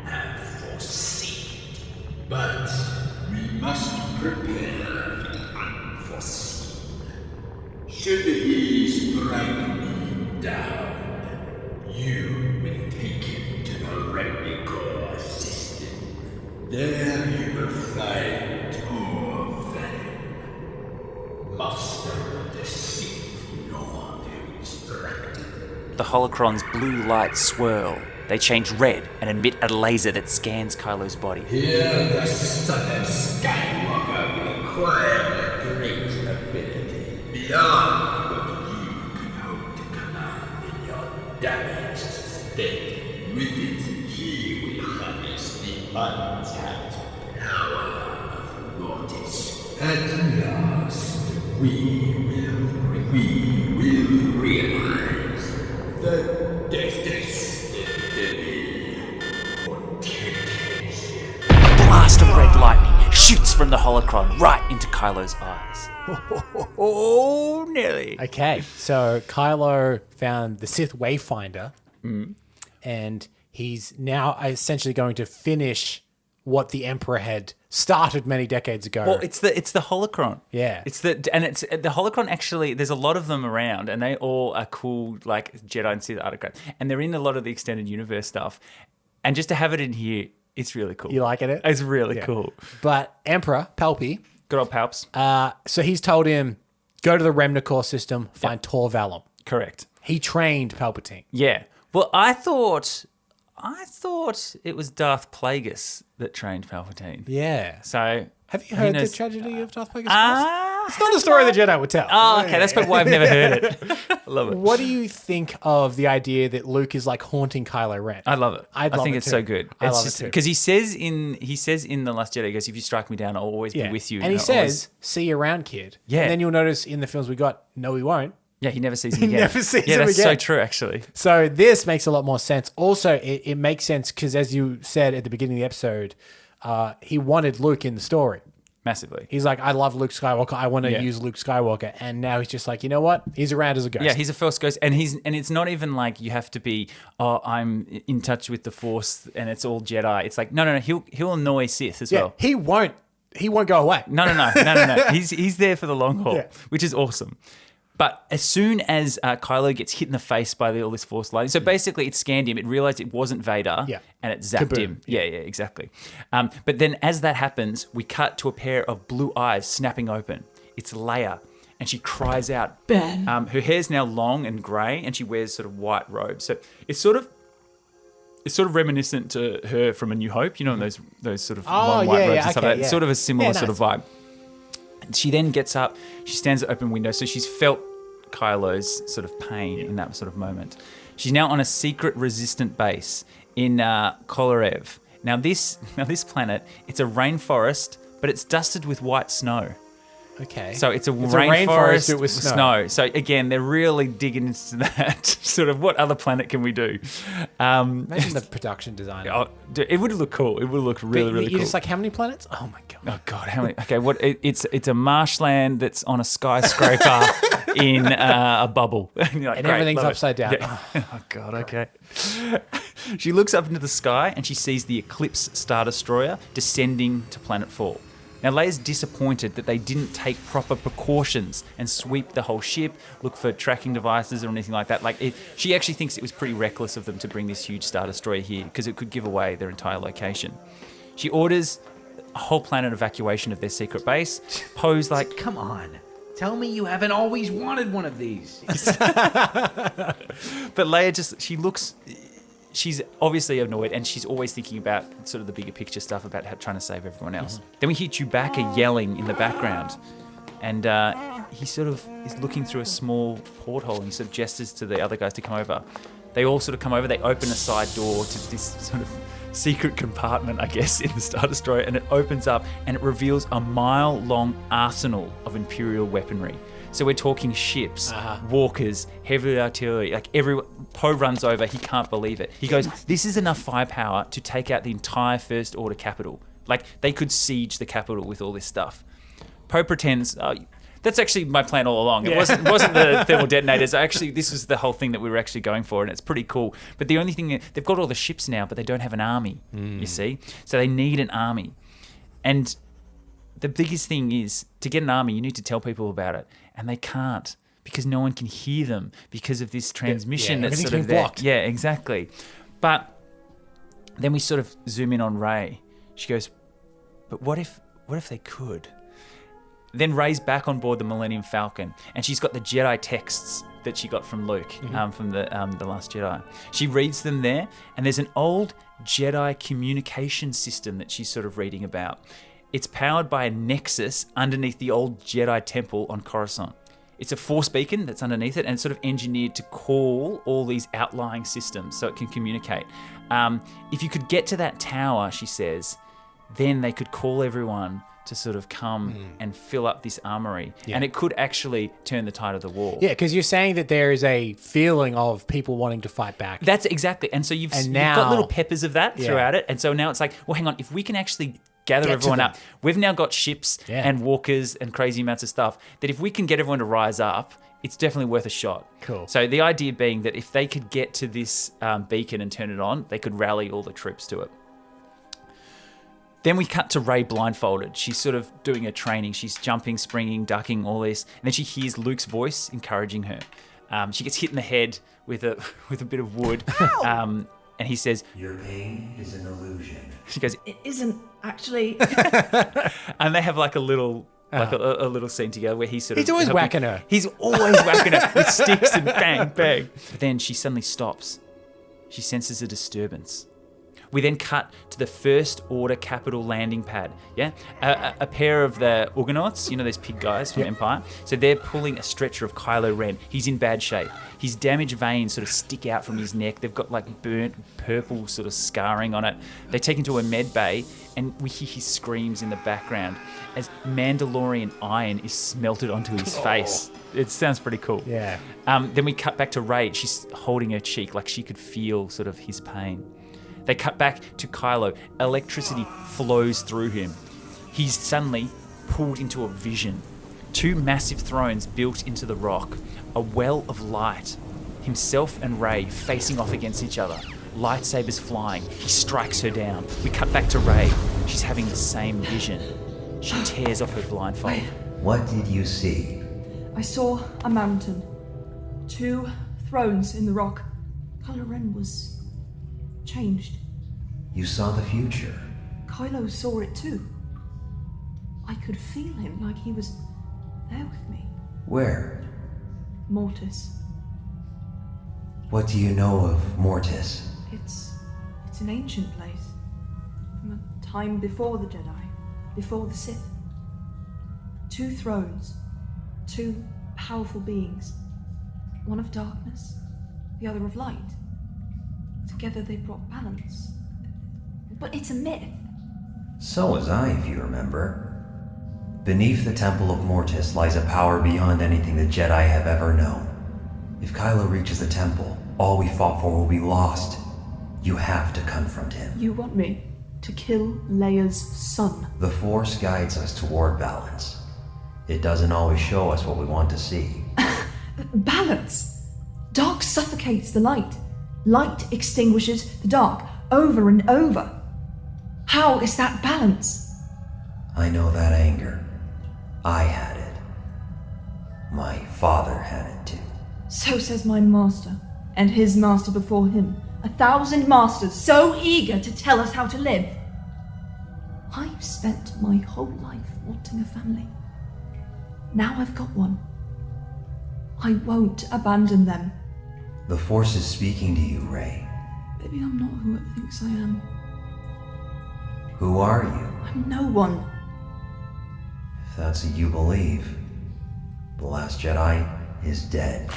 have foreseen it, but we must prepare for the unforeseen. Should he strike me down, you will take him to the Remicor system. There you will find 2 of them. Master of the Sith Lord who instructed. The holocron's blue lights swirl. They change red and emit a laser that scans Kylo's body. Here the son of Skywalker will acquire a great ability beyond what you can hope to command in your damaged state. With it, he will harness the untapped power of Mortis. At last, we will realize the destiny for A blast of red lightning shoots from the holocron right into Kylo's eyes. Oh, Nelly. Okay, so Kylo found the Sith Wayfinder, Mm. and he's now essentially going to finish what the Emperor had started many decades ago. Well, it's the holocron. Yeah. It's the holocron. Actually, there's a lot of them around, and they all are cool, like Jedi and Sith artifacts, and they're in a lot of the extended universe stuff. And just to have it in here, it's really cool. You liking it? It's really cool. But Emperor Palpy, good old Palps. So he's told him, go to the Remnacor system, find Tor Valum. Correct. He trained Palpatine. Yeah. Well, I thought it was Darth Plagueis that trained Palpatine. Yeah. So have you heard the tragedy of Darth Plagueis? It's not a story the Jedi would tell. Oh, okay. That's probably why I've never heard it. I love it. What do you think of the idea that Luke is like haunting Kylo Ren? I love it. I think it's too. so good. I It's love just it too. because he says in The Last Jedi, he goes, "If you strike me down, I'll always be with you." And he I'll says, always- see you around, kid. Yeah. And then you'll notice in the films we got, no, he won't. Yeah, he never sees him He again. never sees yeah, him that's again. so true, actually. So this makes a lot more sense. Also, it makes sense because as you said at the beginning of the episode, he wanted Luke in the story. Massively. He's like, I love Luke Skywalker. I want to use Luke Skywalker. And now he's just like, you know what? He's around as a ghost. Yeah, he's a Force ghost, and it's not even like you have to be, I'm in touch with the Force, and it's all Jedi. It's like, no, he'll annoy Sith as well. He won't go away. No. He's there for the long haul, which is awesome. But as soon as Kylo gets hit in the face by all this Force lightning, so basically it scanned him, it realized it wasn't Vader, and it zapped Kaboom. him. Yeah, exactly. But then as that happens, we cut to a pair of blue eyes snapping open. It's Leia, and she cries out. Ben. Her hair's now long and grey, and she wears sort of white robes. So it's sort of reminiscent to her from A New Hope, you know, those sort of long white robes and stuff like that. It's sort of a similar sort of vibe. She then gets up, she stands at open window, so she's felt Kylo's sort of pain in that sort of moment. She's now on a secret resistant base in Kolerev. Now this planet, it's a rainforest, but it's dusted with white snow. Okay. So it's a rainforest with snow. So again, they're really digging into that sort of what other planet can we do? Imagine the production design. It would look cool. It would look really cool. You're just like, how many planets? Oh my god. Oh god, how many? Okay, it's a marshland that's on a skyscraper in a bubble, and, you're like, And great, everything's love it. upside down. Yeah. Oh god, okay. She looks up into the sky and she sees the Eclipse Star Destroyer descending to planetfall. Now, Leia's disappointed that they didn't take proper precautions and sweep the whole ship, look for tracking devices or anything like that. She actually thinks it was pretty reckless of them to bring this huge Star Destroyer here because it could give away their entire location. She orders a whole planet evacuation of their secret base, posed like... Come on. Tell me you haven't always wanted one of these. But Leia she's obviously annoyed, and she's always thinking about sort of the bigger picture stuff about trying to save everyone else. Then we hear Chewbacca yelling in the background, and he sort of is looking through a small porthole, and he sort of gestures to the other guys to come over. They all sort of come over, they open a side door to this sort of secret compartment, I guess, in the Star Destroyer, and it opens up, and it reveals a mile-long arsenal of Imperial weaponry. So we're talking ships, walkers, heavy artillery, like everyone. Poe runs over, he can't believe it. He goes, this is enough firepower to take out the entire First Order capital. Like, they could siege the capital with all this stuff. Poe pretends, that's actually my plan all along. It wasn't the thermal detonators. Actually, this was the whole thing that we were actually going for, and it's pretty cool. But the only thing, they've got all the ships now, but they don't have an army, you see? So they need an army. And the biggest thing is, to get an army, you need to tell people about it. And they can't, because no one can hear them because of this transmission that's sort of there. Blocked. Yeah, exactly. But then we sort of zoom in on Rey. She goes, but what if they could? Then Rey's back on board the Millennium Falcon, and she's got the Jedi texts that she got from Luke, from the Last Jedi. She reads them there, and there's an old Jedi communication system that she's sort of reading about. It's powered by a nexus underneath the old Jedi temple on Coruscant. It's a force beacon that's underneath it, and it's sort of engineered to call all these outlying systems so it can communicate. If you could get to that tower, she says, then they could call everyone to sort of come and fill up this armory. Yeah. And it could actually turn the tide of the war. Yeah, because you're saying that there is a feeling of people wanting to fight back. That's exactly. And so you've got little peppers of that throughout it. And so now it's like, well, hang on, if we can actually gather Get to everyone them. up. We've now got ships and walkers and crazy amounts of stuff that if we can get everyone to rise up, it's definitely worth a shot. Cool. So the idea being that if they could get to this beacon and turn it on, they could rally all the troops to it. Then we cut to Rey blindfolded. She's sort of doing her training. She's jumping, springing, ducking, all this. And then she hears Luke's voice encouraging her. She gets hit in the head with a bit of wood. And he says, "Your pain is an illusion." She goes, It isn't actually. and they have like a little a little scene together where he's He's always whacking her. He's always whacking her with sticks and bang, bang. But then she suddenly stops. She senses a disturbance. We then cut to the First Order Capital landing pad. Yeah, a pair of the Ugnaughts, you know those pig guys from Empire. So they're pulling a stretcher of Kylo Ren. He's in bad shape. His damaged veins sort of stick out from his neck. They've got like burnt purple sort of scarring on it. They take him to a med bay, and we hear his screams in the background as Mandalorian iron is smelted onto his face. It sounds pretty cool. Yeah. Then we cut back to Rey. She's holding her cheek like she could feel sort of his pain. They cut back to Kylo. Electricity flows through him. He's suddenly pulled into a vision. 2 massive thrones built into the rock. A well of light. Himself and Rey facing off against each other. Lightsabers flying. He strikes her down. We cut back to Rey. She's having the same vision. She tears off her blindfold. What did you see? I saw a mountain. 2 thrones in the rock. Kylo Ren was changed. You saw the future. Kylo saw it too. I could feel him like he was there with me. Where? Mortis. What do you know of Mortis? It's an ancient place. From a time before the Jedi. Before the Sith. 2 thrones. 2 powerful beings. One of darkness, the other of light. Together they brought balance. But it's a myth. So was I, if you remember. Beneath the Temple of Mortis lies a power beyond anything the Jedi have ever known. If Kylo reaches the temple, all we fought for will be lost. You have to confront him. You want me to kill Leia's son? The Force guides us toward balance. It doesn't always show us what we want to see. Balance! Dark suffocates the light. Light extinguishes the dark over and over. How is that balance? I know that anger. I had it. My father had it too. So says my master, and his master before him. 1,000 masters so eager to tell us how to live. I've spent my whole life wanting a family. Now I've got one. I won't abandon them. The Force is speaking to you, Rey. Maybe I'm not who it thinks I am. Who are you? I'm no one. If that's what you believe, the last Jedi is dead.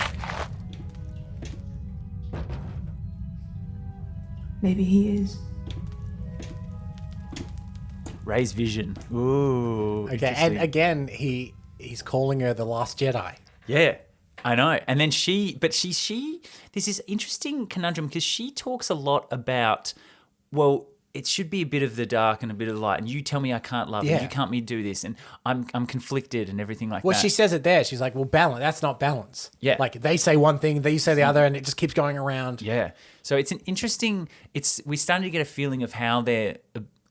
Maybe he is. Rey's vision. Ooh. Okay, and again, he's calling her the Last Jedi. Yeah, I know. And then she this is interesting conundrum because she talks a lot about, well, it should be a bit of the dark and a bit of the light, and you tell me I can't love, and you can't me do this, and I'm conflicted and everything like that. Well, she says it there. She's like, well, balance. That's not balance. Yeah. Like, they say one thing, they say the other, and it just keeps going around. Yeah. So it's an interesting, we're starting to get a feeling of how they're,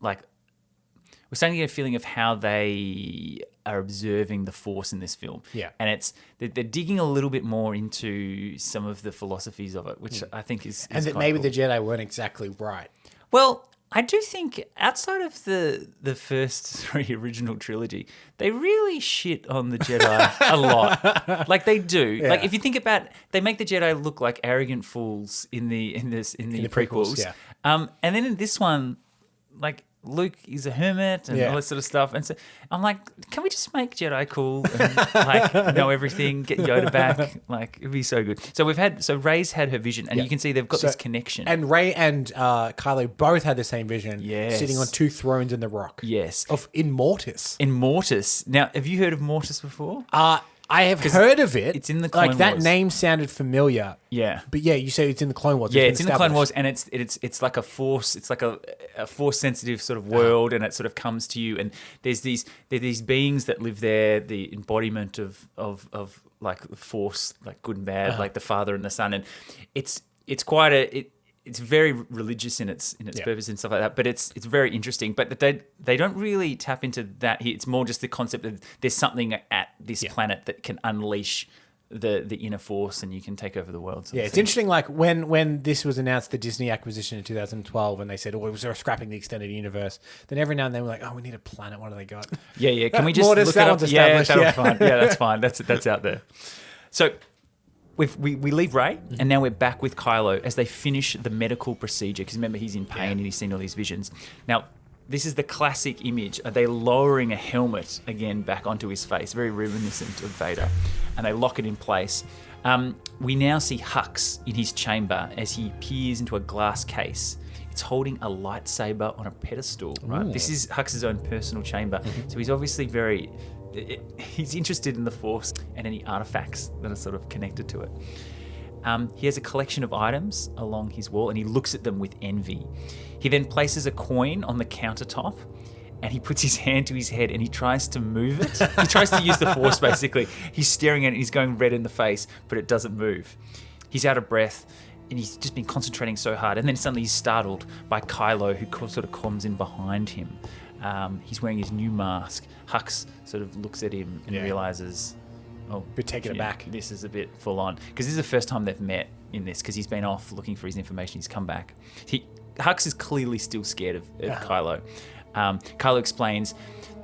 like, we're starting to get a feeling of how they are observing the Force in this film. Yeah. And they're digging a little bit more into some of the philosophies of it, which I think is And that quite maybe cool. the Jedi weren't exactly right. Well, I do think outside of the first 3 original trilogy, they really shit on the Jedi a lot. Like they do. Yeah. Like if you think about, they make the Jedi look like arrogant fools in the prequels. Yeah. And then in this one, like Luke is a hermit and all that sort of stuff. And so I'm like, can we just make Jedi cool and like know everything, get Yoda back? Like it'd be so good. So Rey's had her vision, and you can see they've got this connection. And Rey and Kylo both had the same vision. Yes. Sitting on 2 thrones in the rock. Yes. In Mortis. In Mortis. Now, have you heard of Mortis before? I have heard of it. It's in the Clone Wars. That Wars. name sounded familiar. Yeah. But yeah, you say it's in the Clone Wars. Yeah, it's in the Clone Wars, and it's like a force. It's like a force sensitive sort of world, and it sort of comes to you. And there's these beings that live there, the embodiment of like the force, like good and bad, like the Father and the Son. And it's quite it's very religious in its purpose and stuff like that. But it's very interesting. But they don't really tap into that here. It's more just the concept that there's something at this planet that can unleash the inner force, and you can take over the world. Yeah, it's interesting. Like when this was announced, the Disney acquisition in 2012, and they said, "Oh, it was scrapping the extended universe." Then every now and then we're like, "Oh, we need a planet. What do they got?" Yeah. Can we just look it up? Yeah, that's fine. Yeah, that's fine. That's out there. So we leave Rey, and now we're back with Kylo as they finish the medical procedure. Because remember, he's in pain and he's seen all these visions. Now, this is the classic image. Are they lowering a helmet again back onto his face? Very reminiscent of Vader. And they lock it in place. We now see Hux in his chamber as he peers into a glass case. It's holding a lightsaber on a pedestal, right? Ooh. This is Hux's own personal chamber. So he's obviously he's interested in the Force and any artifacts that are sort of connected to it. He has a collection of items along his wall, and he looks at them with envy. He then places a coin on the countertop, and he puts his hand to his head and he tries to move it. He tries to use the Force, basically. He's staring at it, he's going red in the face, but it doesn't move. He's out of breath, and he's just been concentrating so hard. And then suddenly he's startled by Kylo, who sort of comes in behind him. He's wearing his new mask. Hux sort of looks at him and realizes, oh, we're taking it back. This is a bit full on. Because this is the first time they've met in this, because he's been off looking for his information. He's come back. Hux is clearly still scared of Kylo. Kylo explains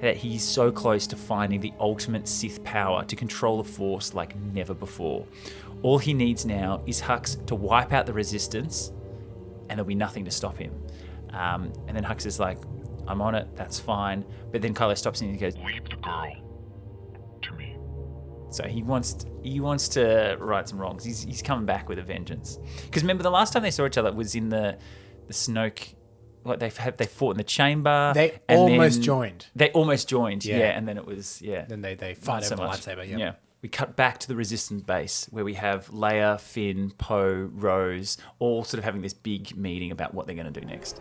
that he's so close to finding the ultimate Sith power to control the Force like never before. All he needs now is Hux to wipe out the Resistance, and there'll be nothing to stop him. And then Hux is like, I'm on it, that's fine. But then Kylo stops him and he goes, Leave the girl to me. So he wants to right some wrongs. He's coming back with a vengeance. Because remember, the last time they saw each other was in the Snoke. Like they fought in the chamber. They almost joined. They almost joined. Yeah, and then it was Then they fight over the lightsaber. Yeah. We cut back to the Resistance base where we have Leia, Finn, Poe, Rose, all sort of having this big meeting about what they're going to do next.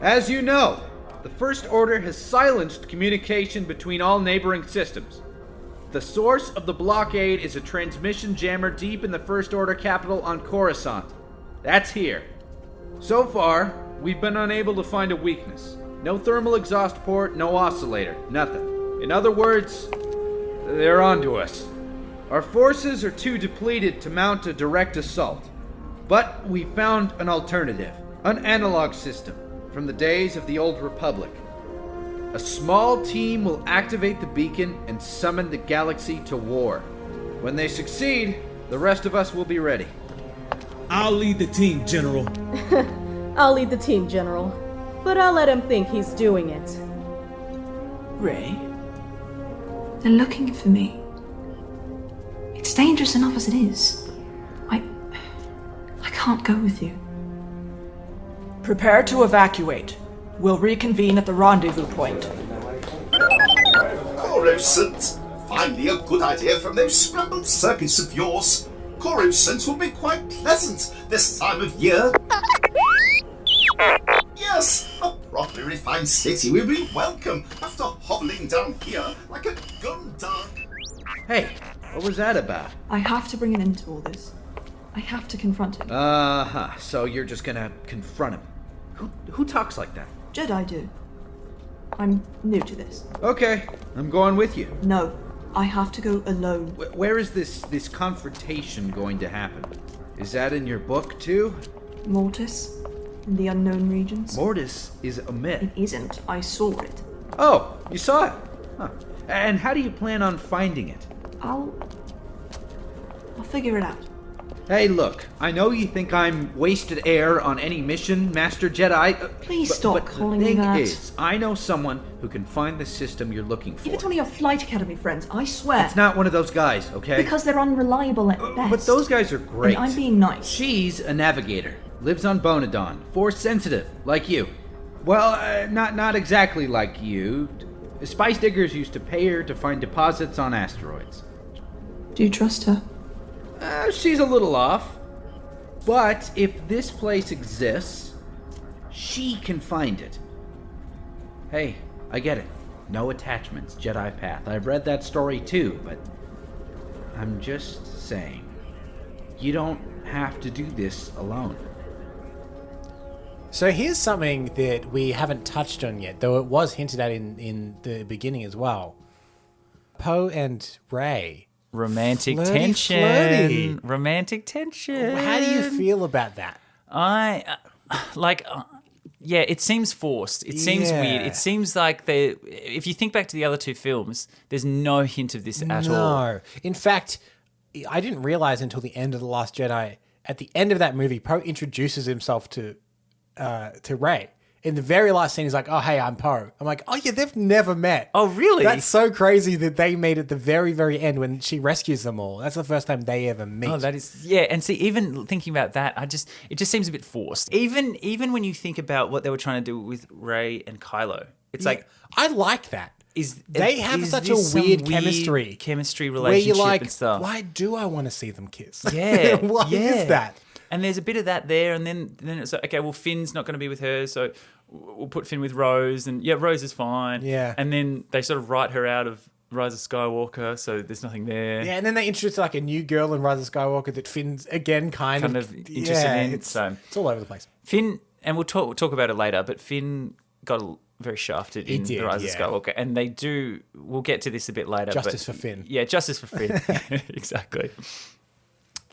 As you know, the First Order has silenced communication between all neighboring systems. The source of the blockade is a transmission jammer deep in the First Order capital on Coruscant. That's here. So far, we've been unable to find a weakness. No thermal exhaust port, no oscillator, nothing. In other words, they're onto us. Our forces are too depleted to mount a direct assault. But we found an alternative, an analog system from the days of the Old Republic. A small team will activate the beacon and summon the galaxy to war. When they succeed, the rest of us will be ready. I'll lead the team, General. I'll lead the team, General. But I'll let him think he's doing it. Rey, they're looking for me. It's dangerous enough as it is. I can't go with you. Prepare to evacuate. We'll reconvene at the rendezvous point. Coruscant! Finally a good idea from those scrambled circuits of yours. Coruscant will be quite pleasant this time of year. Yes, a properly refined city will be welcome after hobbling down here like a gun dog. Hey, what was that about? I have to bring an end to all this. I have to confront him. So you're just gonna confront him. Who talks like that? Jedi do. I'm new to this. Okay, I'm going with you. No, I have to go alone. Where is this confrontation going to happen? Is that in your book too? Mortis, in the unknown regions. Mortis is a myth. It isn't. I saw it. Oh, you saw it? Huh. And how do you plan on finding it? I'll figure it out. Hey, look, I know you think I'm wasted air on any mission, Master Jedi. Please stop calling me that. The thing is, I know someone who can find the system you're looking for. Give it to one of your Flight Academy friends, I swear. It's not one of those guys, okay? Because they're unreliable at best. But those guys are great. And I'm being nice. She's a navigator. Lives on Bonadon. Force sensitive, like you. Well, not exactly like you. Spice diggers used to pay her to find deposits on asteroids. Do you trust her? She's a little off. But if this place exists, she can find it. Hey, I get it. No attachments, Jedi path. I've read that story too, but I'm just saying, you don't have to do this alone. So here's something that we haven't touched on yet, though it was hinted at in the beginning as well. Poe and Rey. Romantic Flirty, tension. flirty. Romantic tension. How do you feel about that? Yeah, it seems forced. It seems weird. It seems like if you think back to the other two films, there's no hint of this at all. No. In fact, I didn't realize until the end of The Last Jedi, at the end of that movie, Poe introduces himself to Rey. In the very last scene, he's like, "Oh, hey, I'm Poe." I'm like, "Oh, yeah, they've never met." Oh, really? That's so crazy that they meet at the very, very end when she rescues them all. That's the first time they ever meet. Oh, that is, yeah. And see, even thinking about that, it just seems a bit forced. Even when you think about what they were trying to do with Rey and Kylo, it's like, I like that. They have is such a this some weird chemistry relationship where you're like, and stuff. why do I want to see them kiss? Yeah, What is that? And there's a bit of that there, and then it's like, okay, well, Finn's not going to be with her, so we'll put Finn with Rose, and yeah, Rose is fine. Yeah. And then they sort of write her out of Rise of Skywalker, so there's nothing there. Yeah, and then they introduce like a new girl in Rise of Skywalker that Finn's again kind of interested in. It's So all over the place. Finn, and we'll talk about it later, but Finn got very shafted in The Rise of Skywalker, and we'll get to this a bit later. Justice for Finn. Yeah, justice for Finn. Exactly.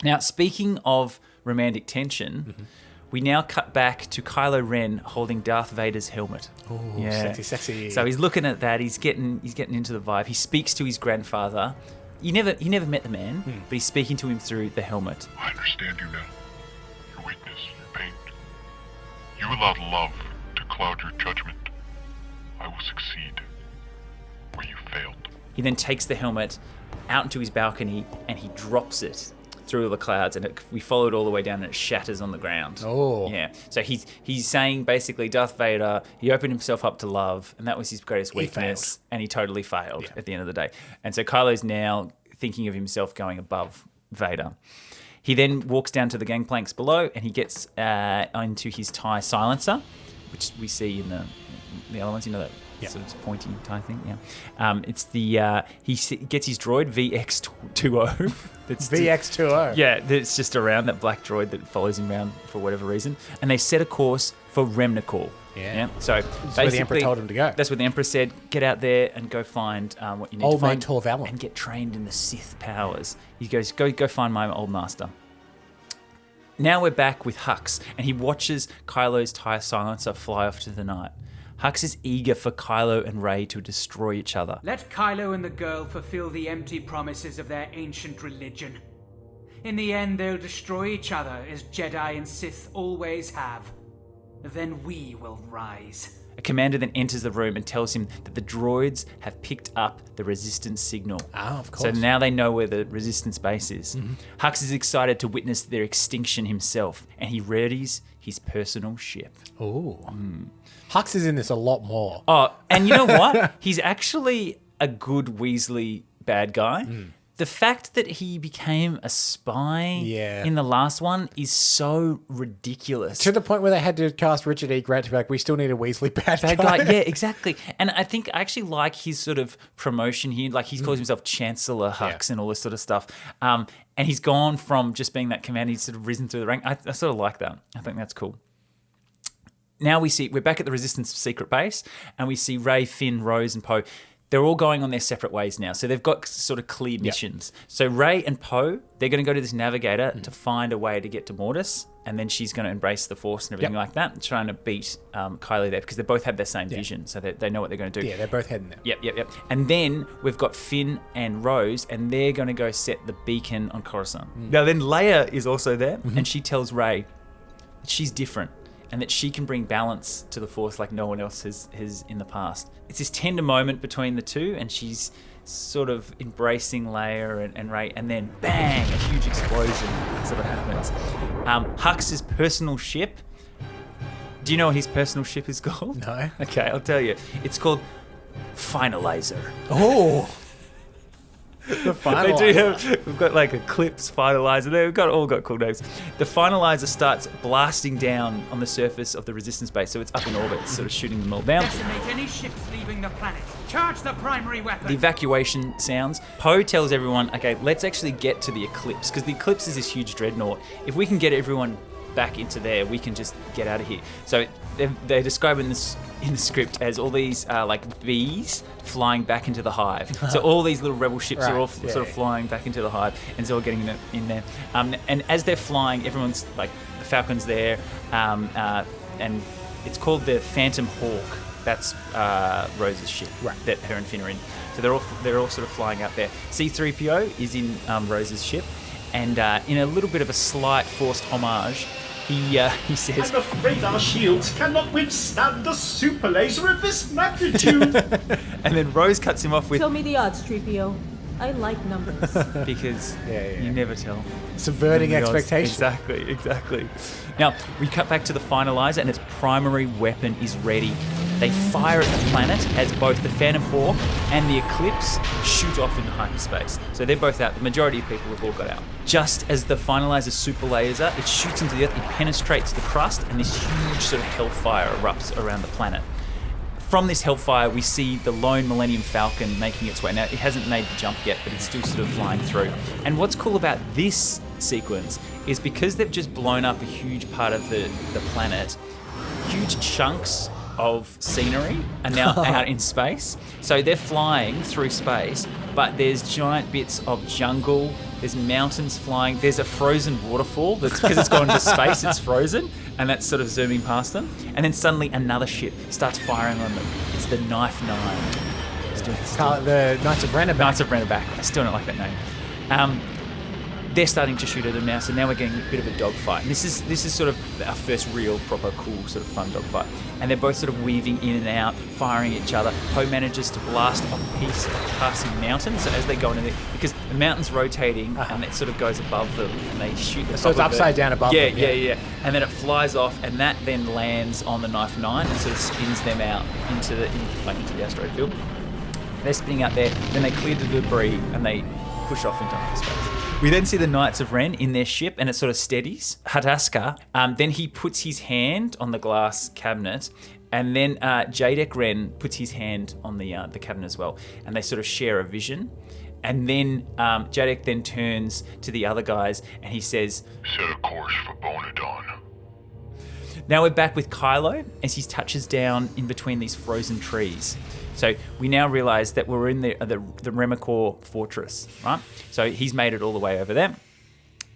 Now, speaking of romantic tension, we now cut back to Kylo Ren holding Darth Vader's helmet. Oh, sexy. So he's looking at that. He's getting into the vibe. He speaks to his grandfather. He never met the man, but he's speaking to him through the helmet. I understand you now. Your weakness, your pain. You allowed love to cloud your judgment. I will succeed where you failed. He then takes the helmet out into his balcony and he drops it through the clouds, and we follow it all the way down, and it shatters on the ground. Oh, yeah. So he's saying basically, Darth Vader, he opened himself up to love, and that was his greatest weakness, and he totally failed at the end of the day. And so Kylo's now thinking of himself going above Vader. He then walks down to the gangplanks below, and he gets into his TIE silencer, which we see in the other ones. You know that. Sort of pointy tie thing, It's he gets his droid VX20. That's VX20. Yeah, that's just around, that black droid that follows him around for whatever reason, and they set a course for Remnicor. Yeah. So that's where the Emperor told him to go. That's what the Emperor said. Get out there and go find what you need old to find. Tor Valum. And get trained in the Sith powers. He goes, go find my old master. Now we're back with Hux, and he watches Kylo's TIE silencer fly off to the night. Hux is eager for Kylo and Rey to destroy each other. Let Kylo and the girl fulfill the empty promises of their ancient religion. In the end, they'll destroy each other as Jedi and Sith always have. Then we will rise. A commander then enters the room and tells him that the droids have picked up the Resistance signal. Ah, of course. So now they know where the Resistance base is. Hux is excited to witness their extinction himself, and he readies his personal ship. Oh. Hux is in this a lot more. Oh, and you know what? He's actually a good Weasley bad guy. The fact that he became a spy in the last one is so ridiculous. To the point where they had to cast Richard E. Grant to be like, we still need a Weasley bad guy. Yeah, exactly. And I actually like his sort of promotion here. Like, he calls himself Chancellor Hux and all this sort of stuff. And he's gone from just being that commander, he's sort of risen through the rank. I sort of like that. I think that's cool. Now we're back at the Resistance secret base, and we see Rey, Finn, Rose, and Poe. They're all going on their separate ways now. So they've got sort of clear missions. So Rey and Poe, they're going to go to this navigator to find a way to get to Mortis, and then she's going to embrace the Force and everything like that, trying to beat Kylo there, because they both have the same vision, so they know what they're going to do. Yeah, they're both heading there. Yep. And then we've got Finn and Rose, and they're going to go set the beacon on Coruscant. Now then Leia is also there, and she tells Rey that she's different, and that she can bring balance to the Force like no one else has in the past. It's this tender moment between the two, and she's sort of embracing Leia and Rey, and then bang, a huge explosion sort of happens. Hux's personal ship, do you know what his personal ship is called? No. Okay, I'll tell you. It's called Finalizer. Oh. The finalizer. They do have, we've got like Eclipse finalizer there. We've all got cool names. The finalizer starts blasting down on the surface of the resistance base, so it's up in orbit, sort of shooting them all down. Decimate any ships leaving the planet. Charge the primary weapon. The evacuation sounds. Poe tells everyone, okay, let's actually get to the Eclipse, because the Eclipse is this huge dreadnought. If we can get everyone back into there, we can just get out of here. So they're describing this in the script as all these like bees flying back into the hive. So all these little rebel ships are all sort of flying back into the hive, and so we're getting them in there. And as they're flying, everyone's like, the Falcon's there, and it's called the Phantom Hawk. That's Rose's ship that her and Finn are in. So they're all sort of flying out there. C-3PO is in Rose's ship, and in a little bit of a slight forced homage, he says, I'm afraid our shields cannot withstand the super laser of this magnitude. And then Rose cuts him off with, Tell me the odds, 3PO. I like numbers. because you never tell. Subverting expectations. Exactly. Now, we cut back to the finalizer, and its primary weapon is ready. They fire at the planet as both the Phantom Hawk and the Eclipse shoot off into hyperspace. So they're both out. The majority of people have all got out. Just as the finalizer super laser, it shoots into the Earth, it penetrates the crust, and this huge sort of hellfire erupts around the planet. From this hellfire, we see the lone Millennium Falcon making its way. Now, it hasn't made the jump yet, but it's still sort of flying through. And what's cool about this sequence is because they've just blown up a huge part of the planet, huge chunks of scenery are now out in space. So they're flying through space, but there's giant bits of jungle, there's mountains flying, there's a frozen waterfall that's because it's gone into space, it's frozen, and that's sort of zooming past them. And then suddenly another ship starts firing on them. It's the Knife Nine. The Knights of Rennerbach. Knights of Rennerbach. I still don't like that name. They're starting to shoot at them now, so now we're getting a bit of a dogfight. And this is sort of our first real, proper, cool, sort of fun dogfight. And they're both sort of weaving in and out, firing at each other. Poe manages to blast a piece of passing mountain, so as they go into there, because the mountain's rotating and it sort of goes above them, and they shoot the So it's upside down above them. Yeah. And then it flies off, and that then lands on the Knife Nine and sort of spins them out into the asteroid field. They're spinning out there, then they clear the debris, and they push off into hyperspace. We then see the Knights of Ren in their ship, and it sort of steadies. Hadaska, then he puts his hand on the glass cabinet, and then Jadek Ren puts his hand on the cabinet as well, and they sort of share a vision. And then Jadek then turns to the other guys, and he says, Set a course for Bonadon. Now we're back with Kylo as he touches down in between these frozen trees. So we now realise that we're in the Remicor fortress, right? So he's made it all the way over there,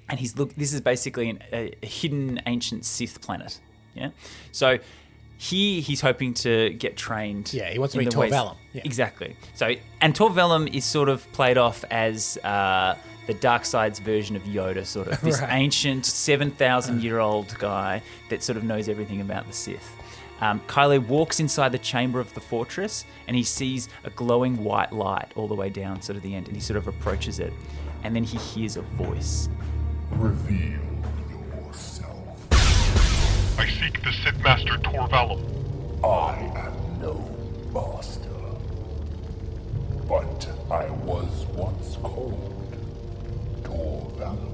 and this is basically a hidden ancient Sith planet, yeah. So he's hoping to get trained. Yeah, he wants to be Tor Valum. Yeah. Exactly. So and Tor Valum is sort of played off as the dark side's version of Yoda, sort of this ancient 7,000-year-old guy that sort of knows everything about the Sith. Kylo walks inside the chamber of the fortress, and he sees a glowing white light all the way down sort of the end, and he sort of approaches it, and then he hears a voice. Reveal yourself. I seek the Sith Master Tor Valum. I am no master, but I was once called Tor Valum.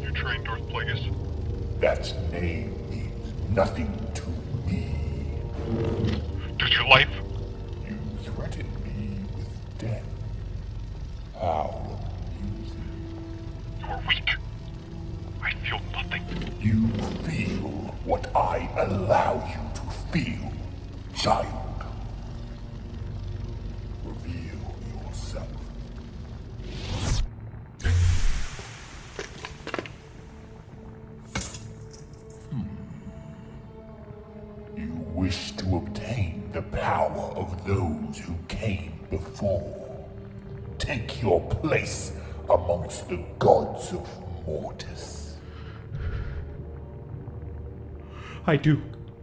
You trained Darth Plagueis? That name means nothing to me. Does your life? You threaten me with death. How amusing. You are weak. I feel nothing. You feel what I allow you to feel, child. Reveal yourself. You wish to obtain the power of those who came before. Take your place amongst the gods of Mortis. I do.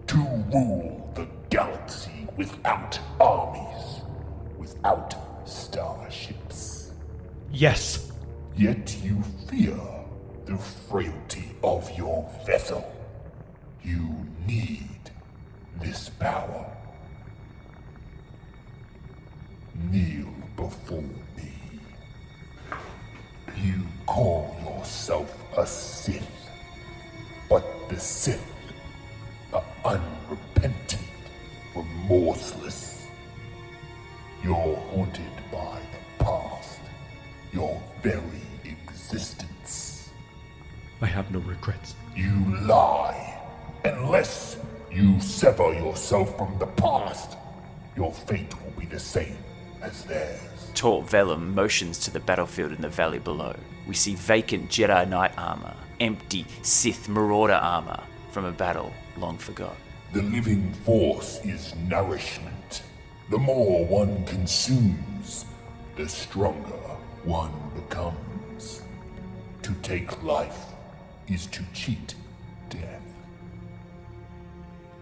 To rule the galaxy without armies, without starships. Yes. Yet you fear the frailty of your vessel. You need this power. Kneel before me. You call yourself a Sith, but the Sith are unrepentant, remorseless. You're haunted by the past, your very existence. I have no regrets. You lie. Unless you sever yourself from the past, your fate will be the same as theirs. Taut Valum motions to the battlefield in the valley below. We see vacant Jedi Knight armor, empty Sith Marauder armor from a battle long forgot. The living force is nourishment. The more one consumes, the stronger one becomes. To take life is to cheat death.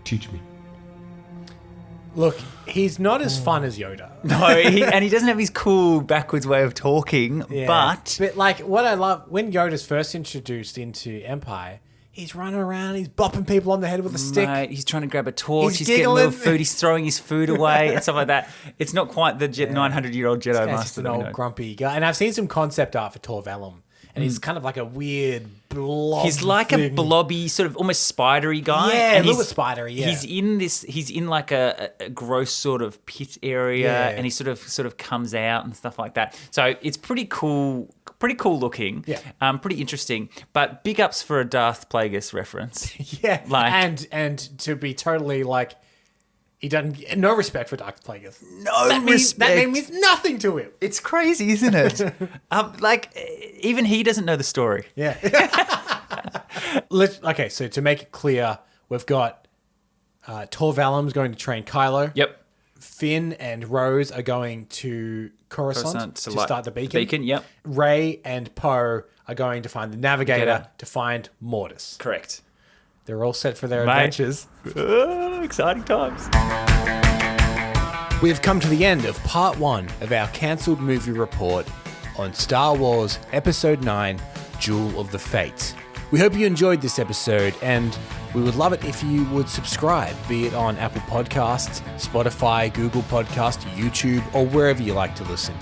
Teach me. Look, he's not as fun as Yoda. No, and he doesn't have his cool backwards way of talking, but like what I love, when Yoda's first introduced into Empire, he's running around, he's bopping people on the head with a stick. Mate, he's trying to grab a torch, he's giggling. getting a little food, he's throwing his food away and stuff like that. It's not quite the 900-year-old Jedi Master. Just an old grumpy guy. And I've seen some concept art for Tor Valum. And he's kind of like a weird blob. He's like a blobby, sort of almost spidery guy. Yeah, and a little bit spidery, yeah. He's in like a gross sort of pit area, and he sort of comes out and stuff like that. So it's pretty cool looking. Yeah. Pretty interesting. But big ups for a Darth Plagueis reference. Yeah. Like, and to be totally like, he doesn't, no respect for Darth Plagueis. No respect. That name means nothing to him. It's crazy, isn't it? Like, even he doesn't know the story. Yeah. Okay, so to make it clear, we've got Tor Valum's going to train Kylo. Yep. Finn and Rose are going to Coruscant to start the beacon. Beacon, yep. Rey and Poe are going to find the Navigator to find Mortis. Correct. They're all set for their adventures. Exciting times. We have come to the end of part 1 of our cancelled movie report on Star Wars Episode 9, Duel of the Fates. We hope you enjoyed this episode, and we would love it if you would subscribe, be it on Apple Podcasts, Spotify, Google Podcasts, YouTube, or wherever you like to listen.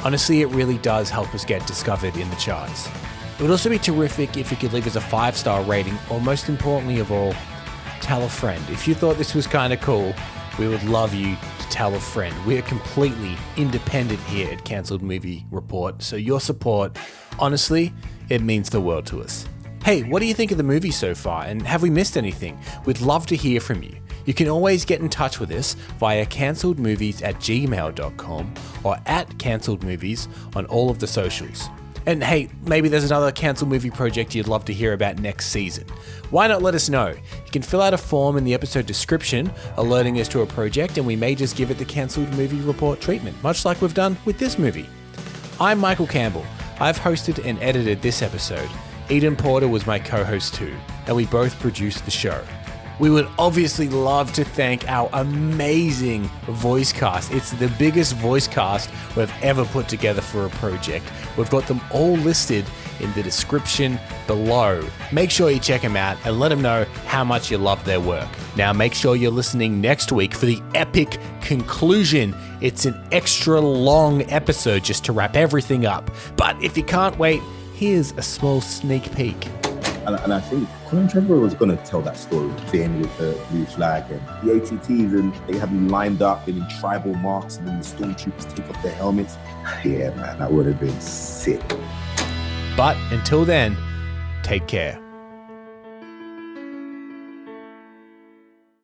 Honestly, it really does help us get discovered in the charts. It would also be terrific if you could leave us a 5-star rating, or most importantly of all, tell a friend. If you thought this was kind of cool, we would love you to tell a friend. We are completely independent here at Cancelled Movie Report, so your support, honestly, it means the world to us. Hey, what do you think of the movie so far, and have we missed anything? We'd love to hear from you. You can always get in touch with us via cancelledmovies@gmail.com or @cancelledmovies on all of the socials. And hey, maybe there's another cancelled movie project you'd love to hear about next season. Why not let us know? You can fill out a form in the episode description alerting us to a project, and we may just give it the cancelled movie report treatment, much like we've done with this movie. I'm Michael Campbell. I've hosted and edited this episode. Eden Porter was my co-host too, and we both produced the show. We would obviously love to thank our amazing voice cast. It's the biggest voice cast we've ever put together for a project. We've got them all listed in the description below. Make sure you check them out and let them know how much you love their work. Now make sure you're listening next week for the epic conclusion. It's an extra long episode just to wrap everything up. But if you can't wait, here's a small sneak peek. And I think Colin Treverrow was going to tell that story, Finn with the blue flag and the ATTs, and they have them lined up in tribal marks, and then the stormtroopers take off their helmets. Yeah, man, that would have been sick. But until then, take care.